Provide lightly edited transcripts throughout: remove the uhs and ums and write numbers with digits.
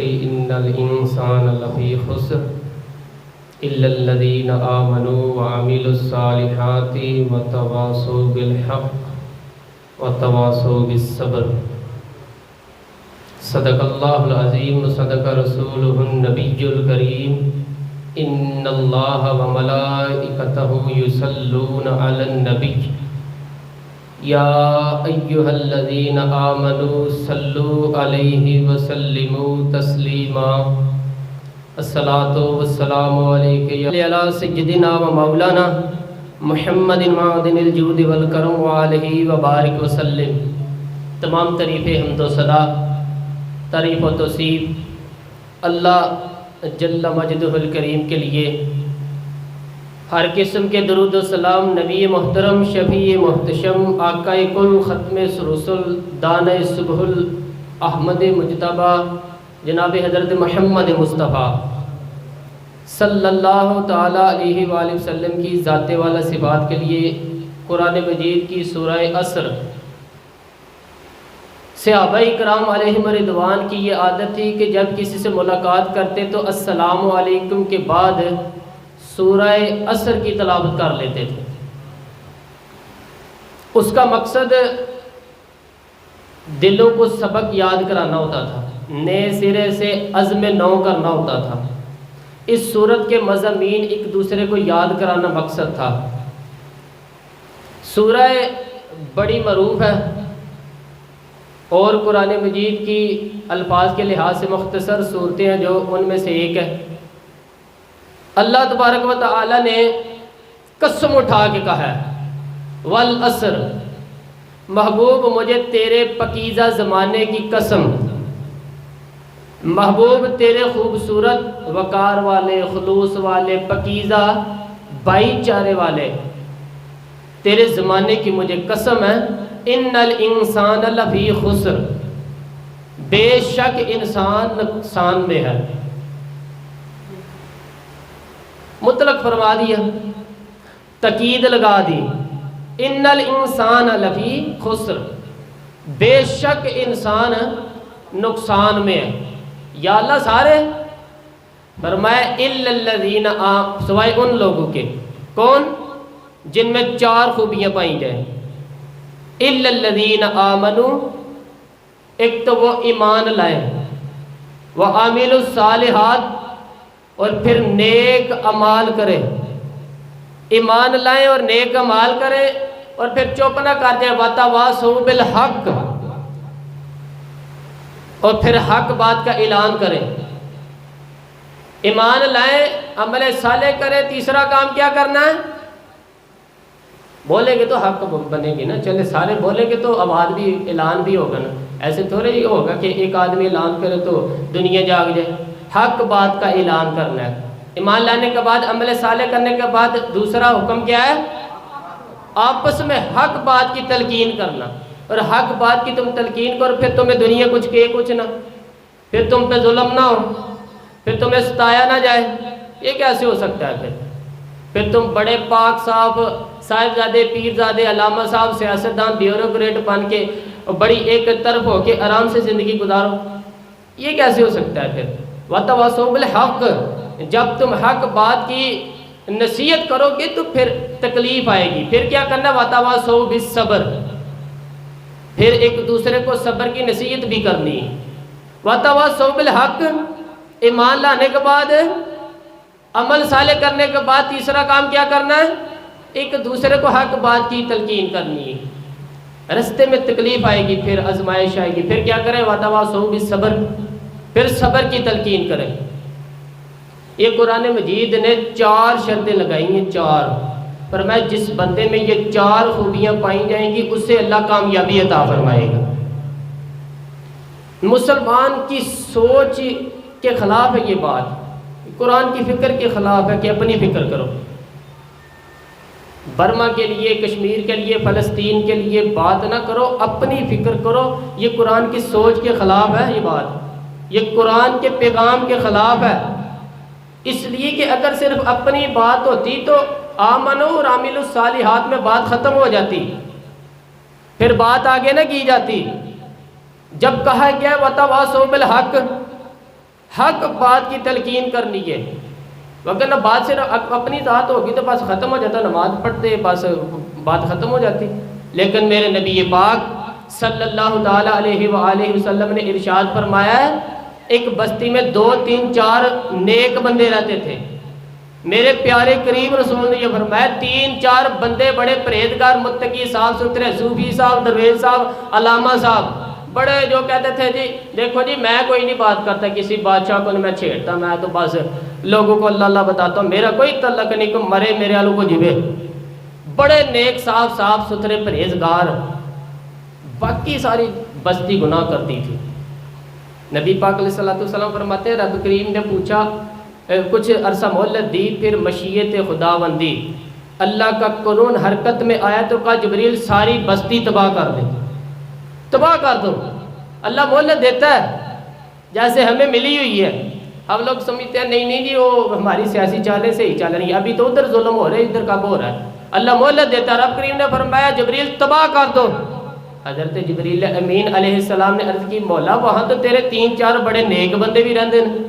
إن الإنسان لفي خسر إلا الذين آمنوا وعملوا الصالحات وتواصوا بالحق وتواصوا بالصبر. صدق الله العظيم وصدق رسوله النبي الكريم. إن الله وملائكته يصلون على النبي يا أيها الذين آمنوا صلوا عليه وسلموا تسليما. الصلاة والسلام عليك يا على سيدنا ومولانا محمد معدن الجود والکرم وآلہ وبارک وسلم. تمام تعریف حمد و ثنا، تعریف و توصیف اللہ جل مجدہ الکریم کے لیے. ہر قسم کے درود و سلام نبی محترم شفیع محتشم آقا کل ختم رسل دانِ صبح احمد مجتبیٰ جناب حضرت محمد مصطفیٰ صلی اللہ تعالیٰ علیہ وآلہ وسلم کی ذات والا صفات کے لیے. قرآن مجید کی سورہ عصر صحابہ کرام علیہم رضوان کی یہ عادت تھی کہ جب کسی سے ملاقات کرتے تو السلام علیکم کے بعد سورہ عصر کی تلاوت کر لیتے تھے. اس کا مقصد دلوں کو سبق یاد کرانا ہوتا تھا، نئے سرے سے عزم نو کرنا ہوتا تھا. اس سورت کے مضامین ایک دوسرے کو یاد کرانا مقصد تھا. سورہ بڑی معروف ہے اور قرآن مجید کی الفاظ کے لحاظ سے مختصر صورتیں ہیں جو ان میں سے ایک ہے. اللہ تبارک و تعالی نے قسم اٹھا کے کہا ہے والعصر، محبوب مجھے تیرے پکیزہ زمانے کی قسم، محبوب تیرے خوبصورت وقار والے خلوص والے پکیزہ بھائی چارے والے تیرے زمانے کی مجھے قسم ہے. ان الانسان لفی خسر، بے شک انسان نقصان میں ہے. مطلق فرما دیا، تاکید لگا دی. ان الانسان لفی خسر، بے شک انسان نقصان میں ہے. یا اللہ سارے؟ فرمایا الا الذین سوائے ان لوگوں کے. کون؟ جن میں چار خوبیاں پائی جائیں. الا الذین آمنوا، ایک تو وہ ایمان لائیں، وعملوا الصالحات، اور پھر نیک اعمال کریں. ایمان لائیں اور نیک اعمال کریں اور پھر چپ نہ کر جائیں. وتواصوا بالحق، اور پھر حق بات کا اعلان کریں. ایمان لائیں، عمل صالح کریں. تیسرا کام کیا کرنا ہے؟ بولیں گے تو حق بنے گی نا. چلے سارے بولیں گے تو آواز بھی اعلان بھی ہوگا نا. ایسے تھوڑے ہی ہوگا کہ ایک آدمی اعلان کرے تو دنیا جاگ جائے. حق بات کا اعلان کرنا ہے. ایمان لانے کے بعد عمل صالح کرنے کے بعد دوسرا حکم کیا ہے؟ آپس میں حق بات کی تلقین کرنا. اور حق بات کی تم تلقین کرو، پھر تمہیں دنیا کچھ کہے کچھ نہ، پھر تم پہ ظلم نہ ہو، پھر تمہیں ستایا نہ جائے. یہ کیسے ہو سکتا ہے؟ پھر تم بڑے پاک صاحب صاحبزادے پیرزادے علامہ صاحب سیاستدان بیوروکریٹ بن کے بڑی ایک طرف ہو کے آرام سے زندگی گزارو. یہ کیسے ہو سکتا ہے؟ پھر وتواصوا بالحق، جب تم حق بات کی نصیحت کرو گے تو پھر تکلیف آئے گی. پھر کیا کرنا؟ وتواصوا بالصبر، پھر ایک دوسرے کو صبر کی نصیحت بھی کرنی. وتواصوا بالحق، ایمان لانے کے بعد عمل صالح کرنے کے بعد تیسرا کام کیا کرنا ہے؟ ایک دوسرے کو حق بات کی تلقین کرنی. رستے میں تکلیف آئے گی، پھر آزمائش آئے گی، پھر کیا کریں؟ وتواصوا بالصبر، پھر صبر کی تلقین کریں. یہ قرآن مجید نے چار شرطیں لگائی ہیں. چار فرمایا جس بندے میں یہ چار خوبیاں پائی جائیں گی اسے اللہ کامیابی عطا فرمائے گا. مسلمان کی سوچ کے خلاف ہے یہ بات، قرآن کی فکر کے خلاف ہے کہ اپنی فکر کرو. برما کے لیے، کشمیر کے لیے، فلسطین کے لیے بات نہ کرو، اپنی فکر کرو. یہ قرآن کی سوچ کے خلاف ہے یہ بات، یہ قرآن کے پیغام کے خلاف ہے. اس لیے کہ اگر صرف اپنی بات ہوتی تو آمنوا اور عاملوا الصالحات میں بات ختم ہو جاتی، پھر بات آگے نہ کی جاتی. جب کہا گیا وتواصوا بالحق، حق بات کی تلقین کرنی ہے، وگرنہ بات صرف اپنی ذات ہوگی تو بس ختم ہو جاتا، نماز پڑھتے بس بات ختم ہو جاتی۔ لیکن میرے نبی پاک صلی اللہ تعالیٰ علیہ وآلہ وسلم نے ارشاد فرمایا ہے، ایک بستی میں 2 3 4 نیک بندے رہتے تھے۔ میرے پیارے کریم رسول نے یہ فرمایا 3 4 بندے بڑے پرہیزگار، متقی، صاف ستھرے، صوفی صاحب، درویش صاحب، علامہ صاحب، بڑے جو کہتے تھے جی دیکھو جی میں کوئی نہیں بات کرتا کسی بادشاہ کو، میں چھیڑتا، میں تو بس لوگوں کو اللہ اللہ بتاتا ہوں، میرا کوئی تعلق نہیں، کو مرے میرے آلو کو جیوے، بڑے نیک صاف ستھرے پرہیزگار، باقی ساری بستی گناہ کرتی تھی۔ نبی پاک علیہ السلام فرماتے ہیں رب کریم نے پوچھا، کچھ عرصہ مہلت دی، پھر مشیت خداوندی اللہ کا قانون حرکت میں آیا تو کہا جبریل ساری بستی تباہ کر دے، تباہ کر دو۔ اللہ مہلت دیتا ہے جیسے ہمیں ملی ہوئی ہے، ہم لوگ سمجھتے ہیں نہیں جی وہ ہماری سیاسی چالیں سے ہی چل رہی ہے، ابھی تو ادھر ظلم ہو رہا ہے ادھر کب ہو رہا ہے، اللہ مہلت دیتا ہے۔ رب کریم نے فرمایا جبریل تباہ کر دو۔ حضرت جبریل امین علیہ السلام نے عرض کی مولا وہاں تو تیرے 3 4 بڑے نیک بندے بھی رہندے ہیں،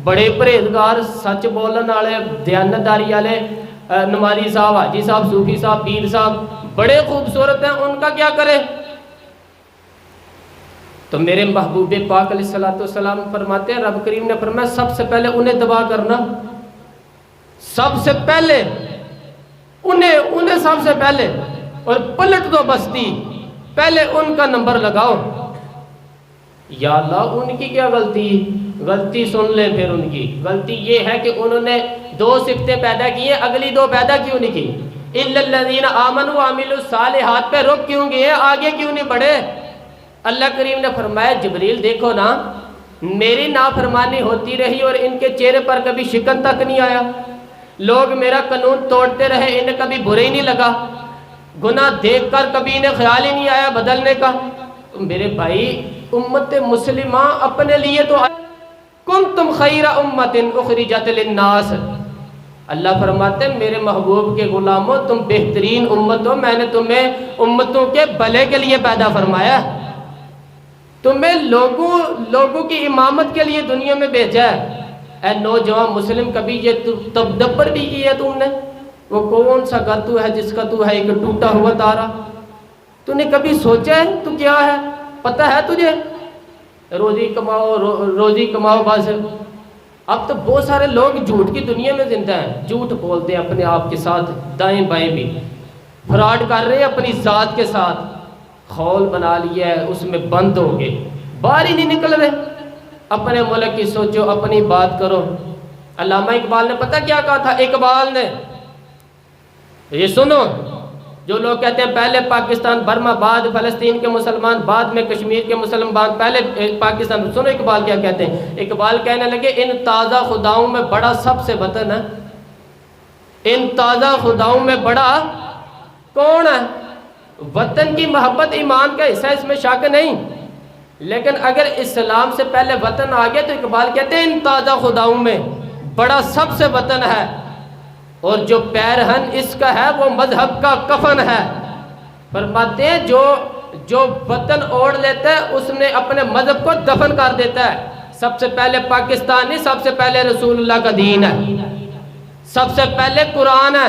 بڑے پرہیزگار، سچ بولن والے، دیانتداری والے، نمازی صاحب، حاجی صاحب، صوفی صاحب، پیر صاحب، بڑے خوبصورت ہیں، ان کا کیا کرے؟ تو میرے محبوب پاک علیہ السلام فرماتے ہیں رب کریم نے فرمایا سب سے پہلے انہیں تباہ کرنا، سب سے پہلے انہیں سب سے پہلے، اور پلٹ دو بستی، پہلے ان کا نمبر لگاؤ۔ یا اللہ ان کی کیا غلطی سن لیں، پھر ان کی غلطی یہ ہے کہ انہوں نے 2 صفتیں پیدا کی ہیں، اگلی 2 پیدا کیوں نہیں کی؟ الا الذین آمنوا وعملوا الصالحات پہ رک کیوں گئے، آگے کیوں نہیں بڑھے؟ اللہ کریم نے فرمایا جبریل دیکھو نا، میری نافرمانی ہوتی رہی اور ان کے چہرے پر کبھی شکن تک نہیں آیا، لوگ میرا قانون توڑتے رہے، انہیں کبھی برے ہی نہیں لگا، گناہ دیکھ کر کبھی انہیں خیال ہی نہیں آیا بدلنے کا۔ میرے بھائی امت مسلمہ اپنے لیے تو کنتم خیر امت اخرجت للناس، اللہ فرماتے ہیں میرے محبوب کے غلاموں تم بہترین امت ہو، میں نے تمہیں امتوں کے بھلے کے لیے پیدا فرمایا، تمہیں لوگوں کی امامت کے لیے دنیا میں بھیجا ہے۔ اے نوجوان مسلم کبھی یہ تدبر بھی کیا تم نے؟ وہ کون سا گھر تو ہے جس کا تو ہے ایک ٹوٹا ہوا تارا؟ تو نے کبھی سوچا ہے تو کیا ہے؟ پتہ ہے تجھے؟ روزی کماؤ بس۔ اب تو بہت سارے لوگ جھوٹ کی دنیا میں زندہ ہیں، جھوٹ بولتے ہیں اپنے آپ کے ساتھ دائیں بائیں بھی، فراڈ کر رہے ہیں اپنی ذات کے ساتھ، خول بنا لیا ہے اس میں بند ہو گئے، باہر ہی نہیں نکل رہے۔ اپنے ملک کی سوچو، اپنی بات کرو۔ علامہ اقبال نے پتہ کیا کہا تھا؟ اقبال نے یہ سنو، جو لوگ کہتے ہیں پہلے پاکستان برما، بعد فلسطین کے مسلمان، بعد میں کشمیر کے مسلمان، پہلے پاکستان، سنو اقبال کیا کہتے ہیں۔ اقبال کہنے لگے ان تازہ خداؤں میں بڑا سب سے وطن ہے، ان تازہ خداؤں میں بڑا کون ہے؟ وطن کی محبت ایمان کا حصہ، اس میں شک نہیں، لیکن اگر اسلام سے پہلے وطن آ گیا تو اقبال کہتے ہیں ان تازہ خداؤں میں بڑا سب سے وطن ہے، اور جو پیرہن اس کا ہے وہ مذہب کا کفن ہے۔ فرماتے ہیں جو وطن اوڑھ لیتا ہے اس نے اپنے مذہب کو دفن کر دیتا ہے۔ سب سے پہلے پاکستان نہیں، سب سے پہلے رسول اللہ کا دین ہے، سب سے پہلے قرآن ہے،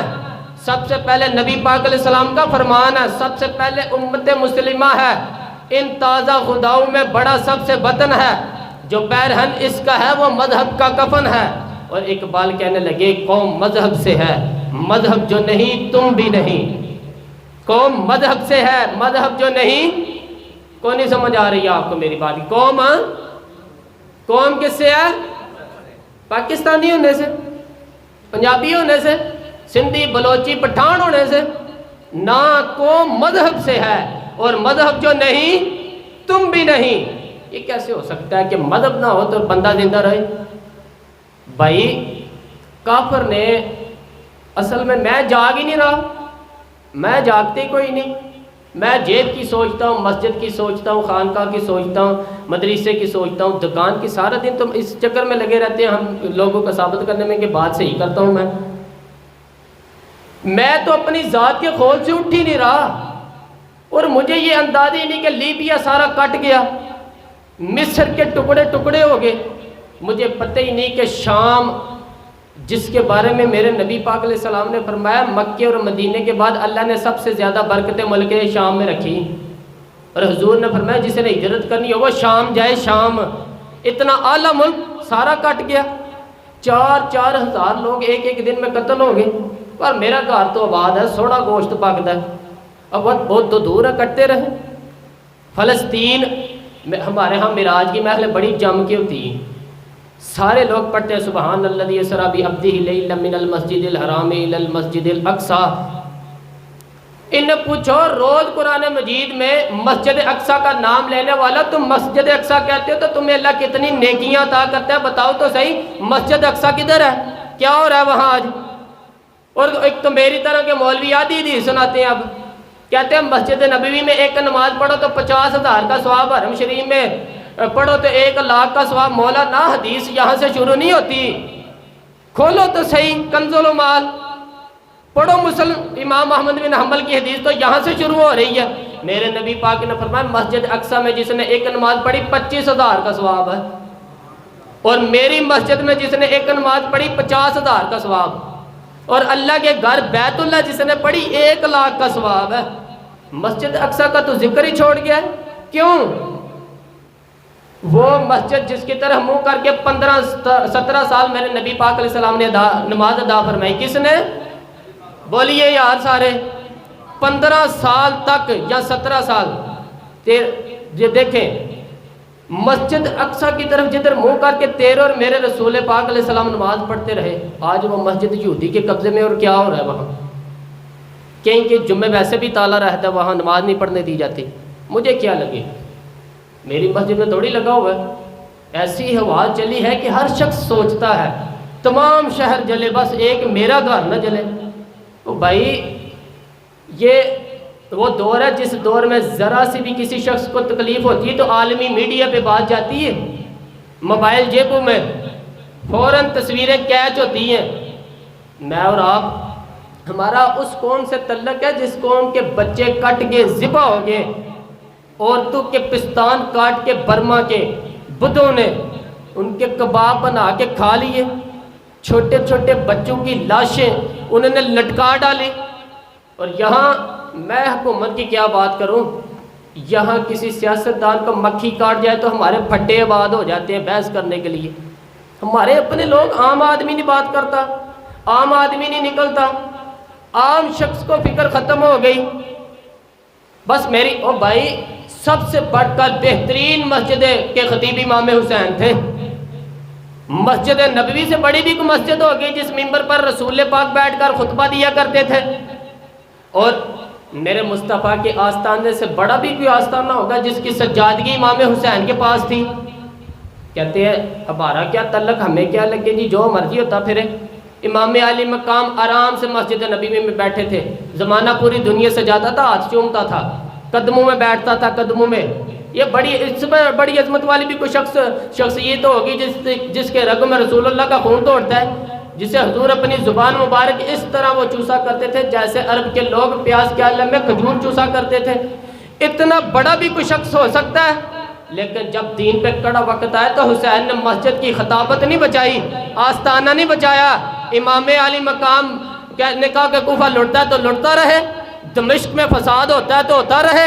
سب سے پہلے نبی پاک علیہ السلام کا فرمان ہے، سب سے پہلے امت مسلمہ ہے۔ ان تازہ خداؤں میں بڑا سب سے وطن ہے، جو پیرہن اس کا ہے وہ مذہب کا کفن ہے۔ اور اقبال کہنے لگے قوم مذہب سے ہے، مذہب جو نہیں تم بھی نہیں، قوم مذہب سے ہے، مذہب جو نہیں، کوئی نہیں سمجھ آ رہی ہے آپ کو میری بات؟ قوم کس سے ہے؟ پاکستانی ہونے سے، پنجابی ہونے سے، سندھی بلوچی پٹھان ہونے سے نہ، قوم مذہب سے ہے، اور مذہب جو نہیں تم بھی نہیں۔ یہ کیسے ہو سکتا ہے کہ مذہب نہ ہو تو بندہ زندہ رہے؟ بھائی کافر نے اصل میں جاگ ہی نہیں رہا، میں جاگتے کوئی نہیں، میں جیب کی سوچتا ہوں، مسجد کی سوچتا ہوں، خانقاہ کی سوچتا ہوں، مدرسے کی سوچتا ہوں، دکان کی، سارا دن تو اس چکر میں لگے رہتے ہیں ہم لوگوں کو ثابت کرنے میں کہ بات صحیح کرتا ہوں میں تو اپنی ذات کے خول سے اٹھ ہی نہیں رہا، اور مجھے یہ اندازہ ہی نہیں کہ لیبیا سارا کٹ گیا، مصر کے ٹکڑے ٹکڑے ہو گئے، مجھے پتہ ہی نہیں کہ شام جس کے بارے میں میرے نبی پاک علیہ السلام نے فرمایا مکے اور مدینے کے بعد اللہ نے سب سے زیادہ برکتیں ملک شام میں رکھی، اور حضور نے فرمایا جسے نے ہجرت کرنی ہو وہ شام جائے، شام اتنا اعلیٰ ملک سارا کٹ گیا، 4,000 لوگ ایک ایک دن میں قتل ہو گئے، پر میرا گھر تو آباد ہے، سوڑا گوشت پکتا ہے، اب بہت تو دور ہے، کٹتے رہے۔ فلسطین ہمارے ہاں معراج کی محفل بڑی جم کی ہوتی ہے، سارے لوگ پڑھتے ہیں سبحان الذی اسری بعبدہ لیلا من المسجد الحرام الی المسجد الاقصی۔ انہیں پوچھو روز قرآن مجید میں مسجد اقصی کا نام لینے والا تم مسجد اقصی کہتے ہو تو تمہیں اللہ کتنی نیکیاں عطا کرتا ہے، بتاؤ تو صحیح مسجد اقصی کدھر ہے، کیا ہو رہا ہے وہاں آج؟ اور ایک تو میری طرح کے مولوی آدھی حدیث سناتے ہیں، اب کہتے ہیں مسجد نبوی میں ایک نماز پڑھو تو 50,000 کا ثواب، حرم شریف میں پڑھو تو 1,00,000 کا ثواب۔ مولانا حدیث یہاں سے شروع نہیں ہوتی، کھولو تو صحیح کنز المال، پڑھو امام احمد بن حنبل کی حدیث تو یہاں سے شروع ہو رہی ہے۔ میرے نبی پاک نے فرمایا مسجد اقصی میں جس نے ایک نماز پڑھی 25,000 کا ثواب ہے، اور میری مسجد میں جس نے ایک نماز پڑھی 50,000 کا ثواب، اور اللہ کے گھر بیت اللہ جس نے پڑھی 1,00,000 کا ثواب ہے۔ مسجد اقصی کا تو ذکر ہی چھوڑ گیا ہے، کیوں؟ وہ مسجد جس کی طرح منہ کر کے 15-17 سال میرے نبی پاک علیہ السلام نے نماز ادا فرمائی، کس نے؟ بولیے یار سارے، 15 سال تک یا 17 سال یہ دیکھیں مسجد اقصی کی طرف جدھر منہ کر کے تیرے اور میرے رسول پاک علیہ السلام نماز پڑھتے رہے، آج وہ مسجد یہودی کے قبضے میں، اور کیا ہو رہا ہے وہاں؟ کہیں کہ جمعے ویسے بھی تالا رہتا ہے، وہاں نماز نہیں پڑھنے دی جاتی، مجھے کیا لگے، میری مسجد میں تھوڑی لگا ہوا ہے۔ ایسی ہوا چلی ہے کہ ہر شخص سوچتا ہے تمام شہر جلے بس ایک میرا گھر نہ جلے۔ تو بھائی یہ وہ دور ہے جس دور میں ذرا سی بھی کسی شخص کو تکلیف ہوتی ہے تو عالمی میڈیا پہ بات جاتی ہے، موبائل جیبوں میں فوراً تصویریں کیچ ہوتی ہیں۔ میں اور آپ ہمارا اس قوم سے تعلق ہے جس قوم کے بچے کٹ کے ذبح ہو گئے، عورتوں کے پستان کاٹ کے برما کے بدھوں نے ان کے کباب بنا کے کھا لیے، چھوٹے چھوٹے بچوں کی لاشیں انہوں نے لٹکا ڈالی، اور یہاں میں حکومت کی کیا بات کروں، یہاں کسی سیاستدان کو مکھی کاٹ جائے تو ہمارے پھٹے آباد ہو جاتے ہیں بحث کرنے کے لیے، ہمارے اپنے لوگ، عام آدمی نہیں بات کرتا، عام آدمی نہیں نکلتا، عام شخص کو فکر ختم ہو گئی۔ بس میری او بھائی سب سے بڑھ کر بہترین مسجد کے خطیب امام حسین تھے، مسجد نبوی سے بڑی بھی کوئی مسجد ہوگی جس ممبر پر رسول پاک بیٹھ کر خطبہ دیا کرتے تھے، اور میرے مصطفیٰ کے آستانے سے بڑا بھی کوئی آستانہ ہوگا جس کی سجادگی امام حسین کے پاس تھی۔ کہتے ہیں ہمارا کیا تعلق، ہمیں کیا لگے جی، جو مرضی ہوتا پھرے۔ امام علی مقام آرام سے مسجد نبی میں بیٹھے تھے، زمانہ پوری دنیا سجاتا تھا، ہاتھ چومتا تھا، قدموں میں بیٹھتا تھا، قدموں میں۔ یہ اس میں بڑی عظمت والی بھی کوئی شخصیت تو ہوگی جس کے رگ میں رسول اللہ کا خون دوڑتا ہے، جسے حضور اپنی زبان مبارک اس طرح وہ چوسا کرتے تھے جیسے عرب کے لوگ پیاز کے عالم میں کھجور چوسا کرتے تھے۔ اتنا بڑا بھی کوئی شخص ہو سکتا ہے، لیکن جب دین پہ کڑا وقت آئے تو حسین نے مسجد کی خطابت نہیں بچائی، آستانہ نہیں بچایا۔ امام علی مقام نے کہا کہ کوفہ لڑتا ہے تو لڑتا رہے، دمشق میں فساد ہوتا ہے تو ہوتا رہے،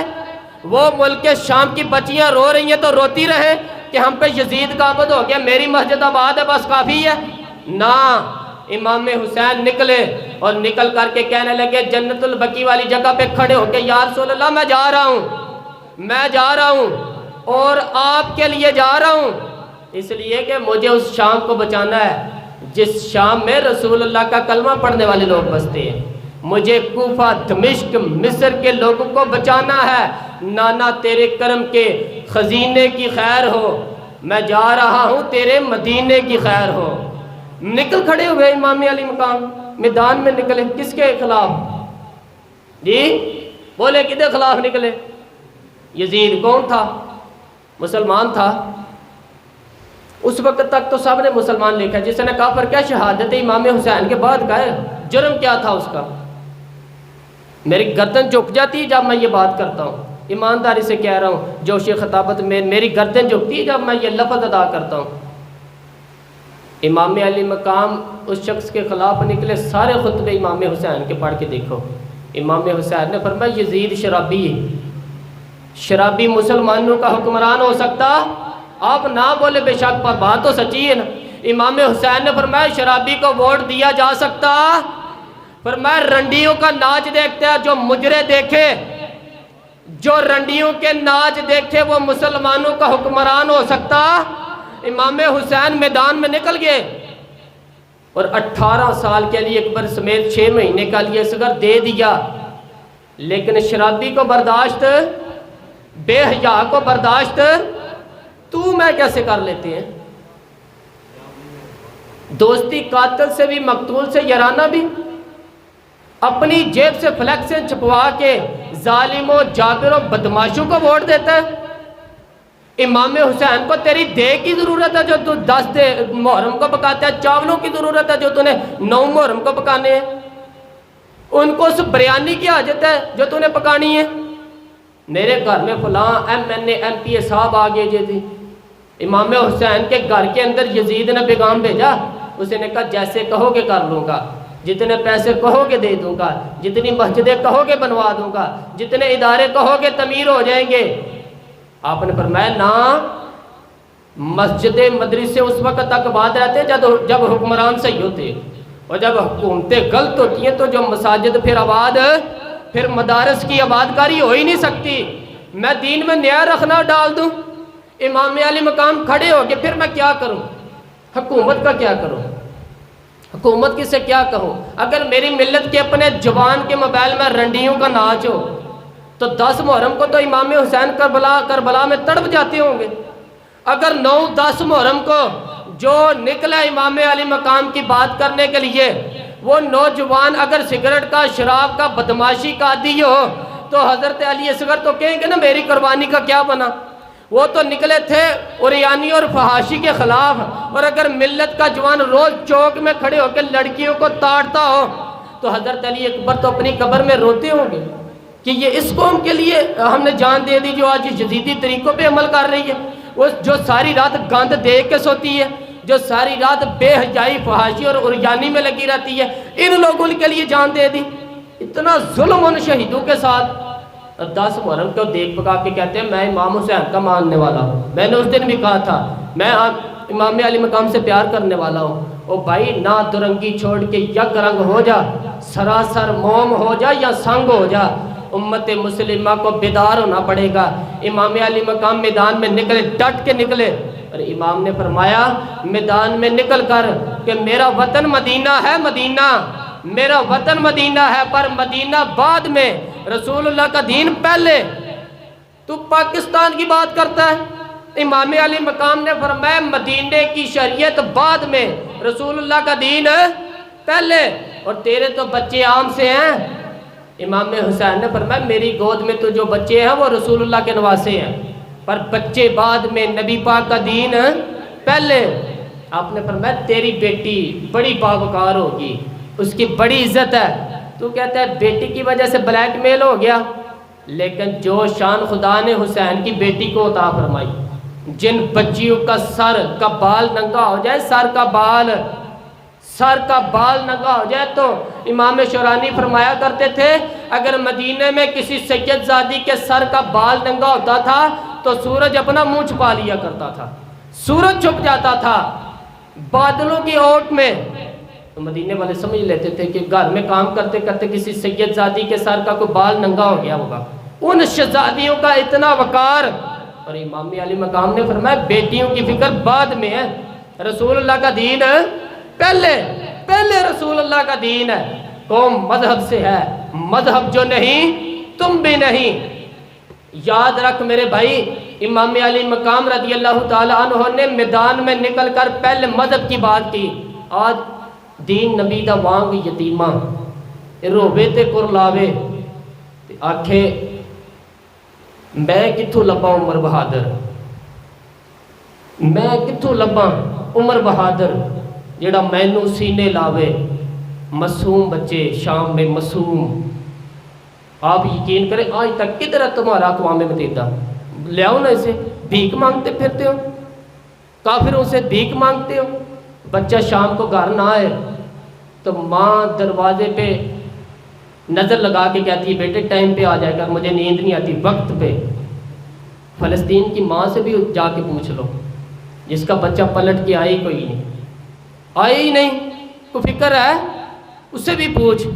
وہ ملک شام کی بچیاں رو رہی ہیں تو روتی رہے کہ ہم پہ یزید کا عبد ہو گیا، میری مسجد آباد ہے بس کافی ہے۔ نہ، امام حسین نکلے اور نکل کر کے کہنے لگے جنت البقیع والی جگہ پہ کھڑے ہو کے، یا رسول اللہ میں جا رہا ہوں اور آپ کے لیے جا رہا ہوں، اس لیے کہ مجھے اس شام کو بچانا ہے جس شام میں رسول اللہ کا کلمہ پڑھنے والے لوگ بستے ہیں، مجھے کوفہ، دمشق، مصر کے لوگوں کو بچانا ہے۔ نانا تیرے کرم کے خزینے کی خیر ہو، میں جا رہا ہوں تیرے مدینے کی خیر ہو۔ نکل کھڑے ہوئے امام علی مقام میدان میں، نکلے کس کے خلاف جی؟ بولے کدے خلاف نکلے؟ یزید کون تھا؟ مسلمان تھا، اس وقت تک تو سب نے مسلمان لکھا، جس نے کہا پر کیا شہادت امام حسین کے بعد کا ہے، جرم کیا تھا اس کا؟ میری گردن جھک جاتی ہے جب میں یہ بات کرتا ہوں، ایمانداری سے کہہ رہا ہوں، جوش خطابت میں میری گردن جھکتی ہے جب میں یہ لفظ ادا کرتا ہوں۔ امام علی مقام اس شخص کے خلاف نکلے، سارے خطبے امام حسین کے پڑھ کے دیکھو۔ امام حسین نے فرمایا یزید شرابی ہے، شرابی مسلمانوں کا حکمران ہو سکتا؟ آپ نہ بولے بے شک، پر بات تو سچی ہے نا۔ امام حسین نے فرمایا شرابی کو ووٹ دیا جا سکتا؟ فرمایا رنڈیوں کا ناچ دیکھتے ہیں جو مجرے دیکھے، جو رنڈیوں کے ناچ دیکھے وہ مسلمانوں کا حکمران ہو سکتا؟ امام حسین میدان میں نکل گئے اور 18 سال کے لیے اکبر سمیت 6 مہینے کا لیے اصغر دے دیا، لیکن شرابی کو برداشت، بے حیا کو برداشت تو میں کیسے کر لیتے ہیں؟ دوستی قاتل سے بھی، مقتول سے یارانہ بھی، اپنی جیب سے فلیکسیں چھپوا کے ظالموں، جابروں، بدماشوں کو ووٹ دیتا ہے۔ امام حسین کو تیری دے کی ضرورت ہے جو تو 10 محرم کو پکاتا ہے، چاولوں کی ضرورت ہے جو تو نے 9 محرم کو پکانے ہیں، ان کو اس بریانی کی حاجت ہے جو تو نے پکانی ہے۔ میرے گھر میں فلاں MNA MPA صاحب آگے جے تھی، امام حسین کے گھر کے اندر یزید نے پیغام بھیجا، اسے نے کہا جیسے کہو گے کر لوں گا، جتنے پیسے کہو گے دے دوں گا، جتنی مسجدیں کہو گے بنوا دوں گا، جتنے ادارے کہو گے تعمیر ہو جائیں گے۔ آپ نے فرمایا نا، مسجد مدرسے اس وقت تک آباد رہتے جب حکمران صحیح ہوتے، اور جب حکومتیں غلط ہوتی ہیں تو جو مساجد پھر آباد، پھر مدارس کی آباد کاری ہو ہی نہیں سکتی۔ میں دین میں نیا رکھنا ڈال دوں، امام علی مقام کھڑے ہو کے پھر میں کیا کروں؟ حکومت کا کیا کروں؟ حکومت کی سے کیا کہوں؟ اگر میری ملت کے اپنے جوان کے موبائل میں رنڈیوں کا ناچ ہو تو 10 محرم کو تو امام حسین کربلا میں تڑپ جاتے ہوں گے۔ اگر 9-10 محرم کو جو نکلا امام علی مقام کی بات کرنے کے لیے، وہ نوجوان اگر سگریٹ کا، شراب کا، بدماشی کا عادی ہو تو حضرت علی اصغر تو کہیں گے نا میری قربانی کا کیا بنا؟ وہ تو نکلے تھے عریانی اور فحاشی کے خلاف، اور اگر ملت کا جوان روز چوک میں کھڑے ہو کے لڑکیوں کو تاڑتا ہو تو حضرت علی اکبر تو اپنی قبر میں روتے ہوں گے کہ یہ اس قوم کے لیے ہم نے جان دے دی جو آج جدیدی طریقوں پہ عمل کر رہی ہے، وہ جو ساری رات گند دیکھ کے سوتی ہے، جو ساری رات بے حیائی، فحاشی اور عریانی میں لگی رہتی ہے، ان لوگوں کے لیے جان دے دی۔ اتنا ظلم ان شہیدوں کے ساتھ 10 محرم کو دیکھ پکا کے کہتے ہیں میں امام حسین کا ماننے والا ہوں۔ میں نے اس دن بھی کہا تھا میں امام علی مقام سے پیار کرنے والا ہوں۔ او بھائی نہ درنگی چھوڑ کے یک رنگ ہو جا، سراسر موم ہو جا یا سنگ ہو جا، امت مسلمہ کو بیدار ہونا پڑے گا۔ امام علی مقام میدان میں نکلے، ڈٹ کے نکلے، اور امام نے فرمایا میدان میں نکل کر کہ میرا وطن مدینہ ہے، مدینہ میرا وطن مدینہ ہے، پر مدینہ بعد میں، رسول اللہ کا دین پہلے، تو پاکستان کی بات کرتا ہے۔ امام علی مقام نے فرمایا مدینے کی شریعت بعد میں، رسول اللہ کا دین پہلے، اور تیرے تو بچے عام سے ہیں۔ امام حسین نے فرمایا میری گود میں تو جو بچے ہیں وہ رسول اللہ کے نواسے ہیں، پر بچے بعد میں، نبی پاک کا دین پہلے۔ آپ نے فرمایا تیری بیٹی بڑی باوقار ہوگی، اس کی بڑی عزت ہے، تو کہتا ہے بیٹی کی وجہ سے بلیک میل ہو گیا، لیکن جو شان خدا نے حسین کی بیٹی کو عطا فرمائی، جن بچیوں کا سر کا بال ننگا ہو جائے، سر کا بال ننگا ہو جائے، تو امام شورانی فرمایا کرتے تھے اگر مدینے میں کسی سید زادی کے سر کا بال ننگا ہوتا تھا تو سورج اپنا منہ چھپا لیا کرتا تھا، سورج چھپ جاتا تھا بادلوں کی اوٹ میں۔ تو مدینے والے سمجھ لیتے تھے کہ گھر میں کام کرتے کرتے کسی سید زادی کے سر کا کوئی بال ننگا ہو گیا ہوگا، ان شہزادیوں کا اتنا وقار۔ اور امام علی مقام نے فرمایا بیٹیوں کی فکر بعد میں ہے، رسول اللہ کا دین پہلے رسول اللہ کا دین ہے۔ قوم مذہب سے ہے، مذہب جو نہیں تم بھی نہیں۔ یاد رکھ میرے بھائی، امام علی مقام رضی اللہ تعالیٰ عنہ نے میدان میں نکل کر پہلے مذہب کی بات کی۔ آج دین نبی دا وانگ یتیمہ روبے تے کرلاوے تے آکھے میں کتھوں لباں عمر بہادر، میں کتھوں لباں عمر بہادر جڑا مینوں سینے لاوے، معصوم بچے شام میں معصوم۔ آپ یقین کریں آج تک کدھر ہے تمہارا اقوام متحدہ؟ لے آؤ نا اسے، بھیک مانگتے پھرتے ہو، کافروں سے بھیک مانگتے ہو، بچہ شام کو گھر نہ آئے تو ماں دروازے پہ نظر لگا کے کہتی ہے بیٹے ٹائم پہ آ جائے گا، مجھے نیند نہیں آتی، وقت پہ۔ فلسطین کی ماں سے بھی جا کے پوچھ لو، جس کا بچہ پلٹ کے آئی کوئی نہیں، آئی ہی نہیں، کوئی فکر ہے اس سے بھی پوچھ۔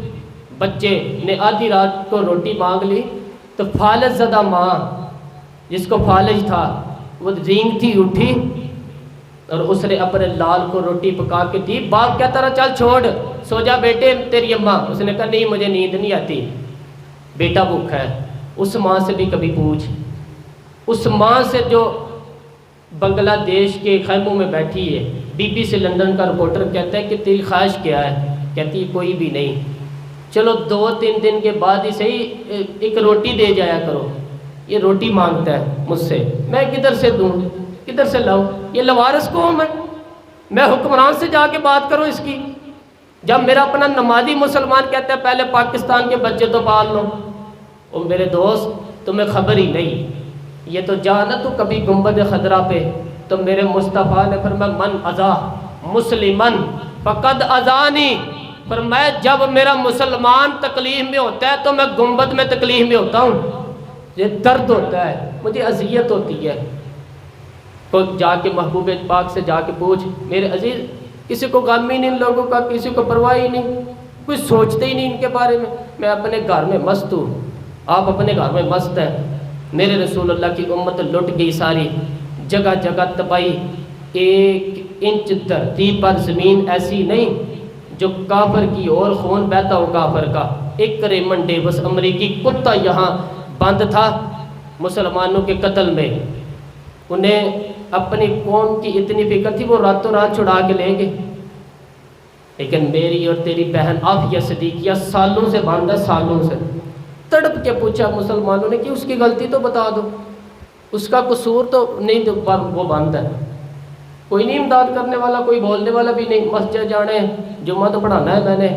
بچے نے آدھی رات کو روٹی مانگ لی تو فالج زدہ ماں، جس کو فالج تھا، وہ رینگتی اٹھی اور اس نے اپنے لال کو روٹی پکا کے دی۔ باپ کہتا رہا چل چھوڑ، سو جا بیٹے تیری اماں۔ اس نے کہا نہیں مجھے نیند نہیں آتی، بیٹا بھوکا ہے۔ اس ماں سے بھی کبھی پوچھ، اس ماں سے جو بنگلہ دیش کے خیموں میں بیٹھی ہے۔ بی بی سی لندن کا رپورٹر کہتا ہے کہ تیری خواہش کیا ہے؟ کہتی ہے کوئی بھی نہیں، چلو 2-3 دن کے بعد ہی صحیح ایک روٹی دے جایا کرو۔ یہ روٹی مانگتا ہے مجھ سے، میں کدھر سے دوں، کدھر سے لاؤں؟ یہ لوارث قوم ہے، میں حکمران سے جا کے بات کروں اس کی؟ جب میرا اپنا نمازی مسلمان کہتا ہے پہلے پاکستان کے بچے تو پال لو۔ اور میرے دوست تمہیں خبر ہی نہیں، یہ تو جانا تو کبھی گنبد خضرا پہ تو میرے مصطفیٰ نے فرمایا من اذا مسلمن فقد اذانی، فرمایا جب میرا مسلمان تکلیف میں ہوتا ہے تو میں گنبد میں تکلیف میں ہوتا ہوں، یہ درد ہوتا ہے، مجھے اذیت ہوتی ہے۔ تو جا کے محبوب پاک سے جا کے پوچھ میرے عزیز، کسی کو غم ہی نہیں ان لوگوں کا، کسی کو پرواہ ہی نہیں، کوئی سوچتے ہی نہیں ان کے بارے میں۔ میں اپنے گھر میں مست ہوں، آپ اپنے گھر میں مست ہیں۔ میرے رسول اللہ کی امت لٹ گئی ساری، جگہ جگہ تباہی، 1 انچ دھرتی پر زمین ایسی نہیں جو کافر کی اور خون بہتا ہو کافر کا۔ ایک ریمنڈ ڈیوس امریکی کتا یہاں بند تھا مسلمانوں کے قتل میں، انہیں اپنی قوم کی اتنی فکر تھی وہ راتوں رات چھڑا کے لیں گے، لیکن میری اور تیری بہن عافیہ صدیقیہ سالوں سے بند ہے، سالوں سے۔ تڑپ کے پوچھا مسلمانوں نے کہ اس کی غلطی تو بتا دو، اس کا قصور تو نہیں، تو پر وہ بند ہے، کوئی نہیں امداد کرنے والا، کوئی بولنے والا بھی نہیں۔ مسجد جانے جمعہ تو پڑھانا ہے میں نے،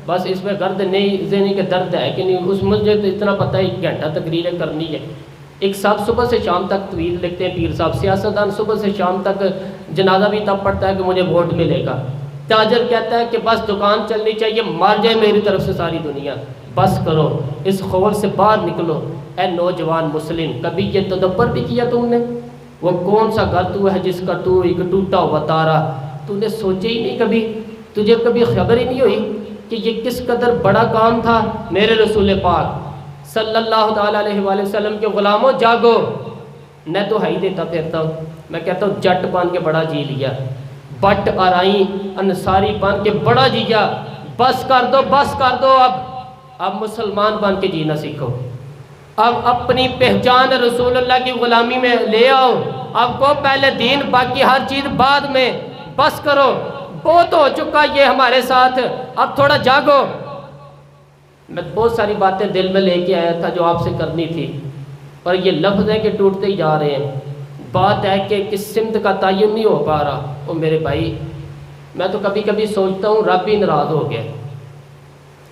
بس اس میں گرد نہیں ذہنی کہ درد ہے کہ نہیں، اس مجھے تو اتنا پتہ ہے 1 گھنٹہ تقریریں کرنی ہے۔ ایک صاحب صبح سے شام تک طویل لکھتے ہیں، پیر صاحب سیاستدان، صبح سے شام تک جنازہ بھی تب پڑتا ہے کہ مجھے ووٹ ملے گا۔ تاجر کہتا ہے کہ بس دکان چلنی چاہیے، مار جائے میری طرف سے ساری دنیا، بس کرو، اس خول سے باہر نکلو۔ اے نوجوان مسلم، کبھی یہ تدبر بھی کیا تم نے؟ وہ کون سا گھر تو ہے جس کا تو ایک ٹوٹا ہوا تارا، تو نے سوچے ہی نہیں کبھی؟ تجھے کبھی خبر ہی نہیں ہوئی کہ یہ کس قدر بڑا کام تھا؟ میرے رسول پاک صلی اللہ تعالیٰ علیہ وآلہ وسلم کے غلاموں جاگو۔ میں تو ہائی دیتا پھرتا ہوں، میں کہتا ہوں جٹ بن کے بڑا جی لیا، بٹ آرائی انصاری بن کے بڑا جیا، بس کر دو، بس کر دو، اب مسلمان بن کے جینا سیکھو، اب اپنی پہچان رسول اللہ کی غلامی میں لے آؤ، اب کو پہلے دین باقی ہر چیز بعد میں، بس کرو، بہت ہو چکا یہ ہمارے ساتھ، اب تھوڑا جاگو۔ میں بہت ساری باتیں دل میں لے کے آیا تھا جو آپ سے کرنی تھی، اور یہ لفظ ہے کہ ٹوٹتے ہی جا رہے ہیں۔ بات ہے کہ کس سمت کا تعین نہیں ہو پا رہا۔ او میرے بھائی، میں تو کبھی کبھی سوچتا ہوں رب بھی ناراض ہو گیا،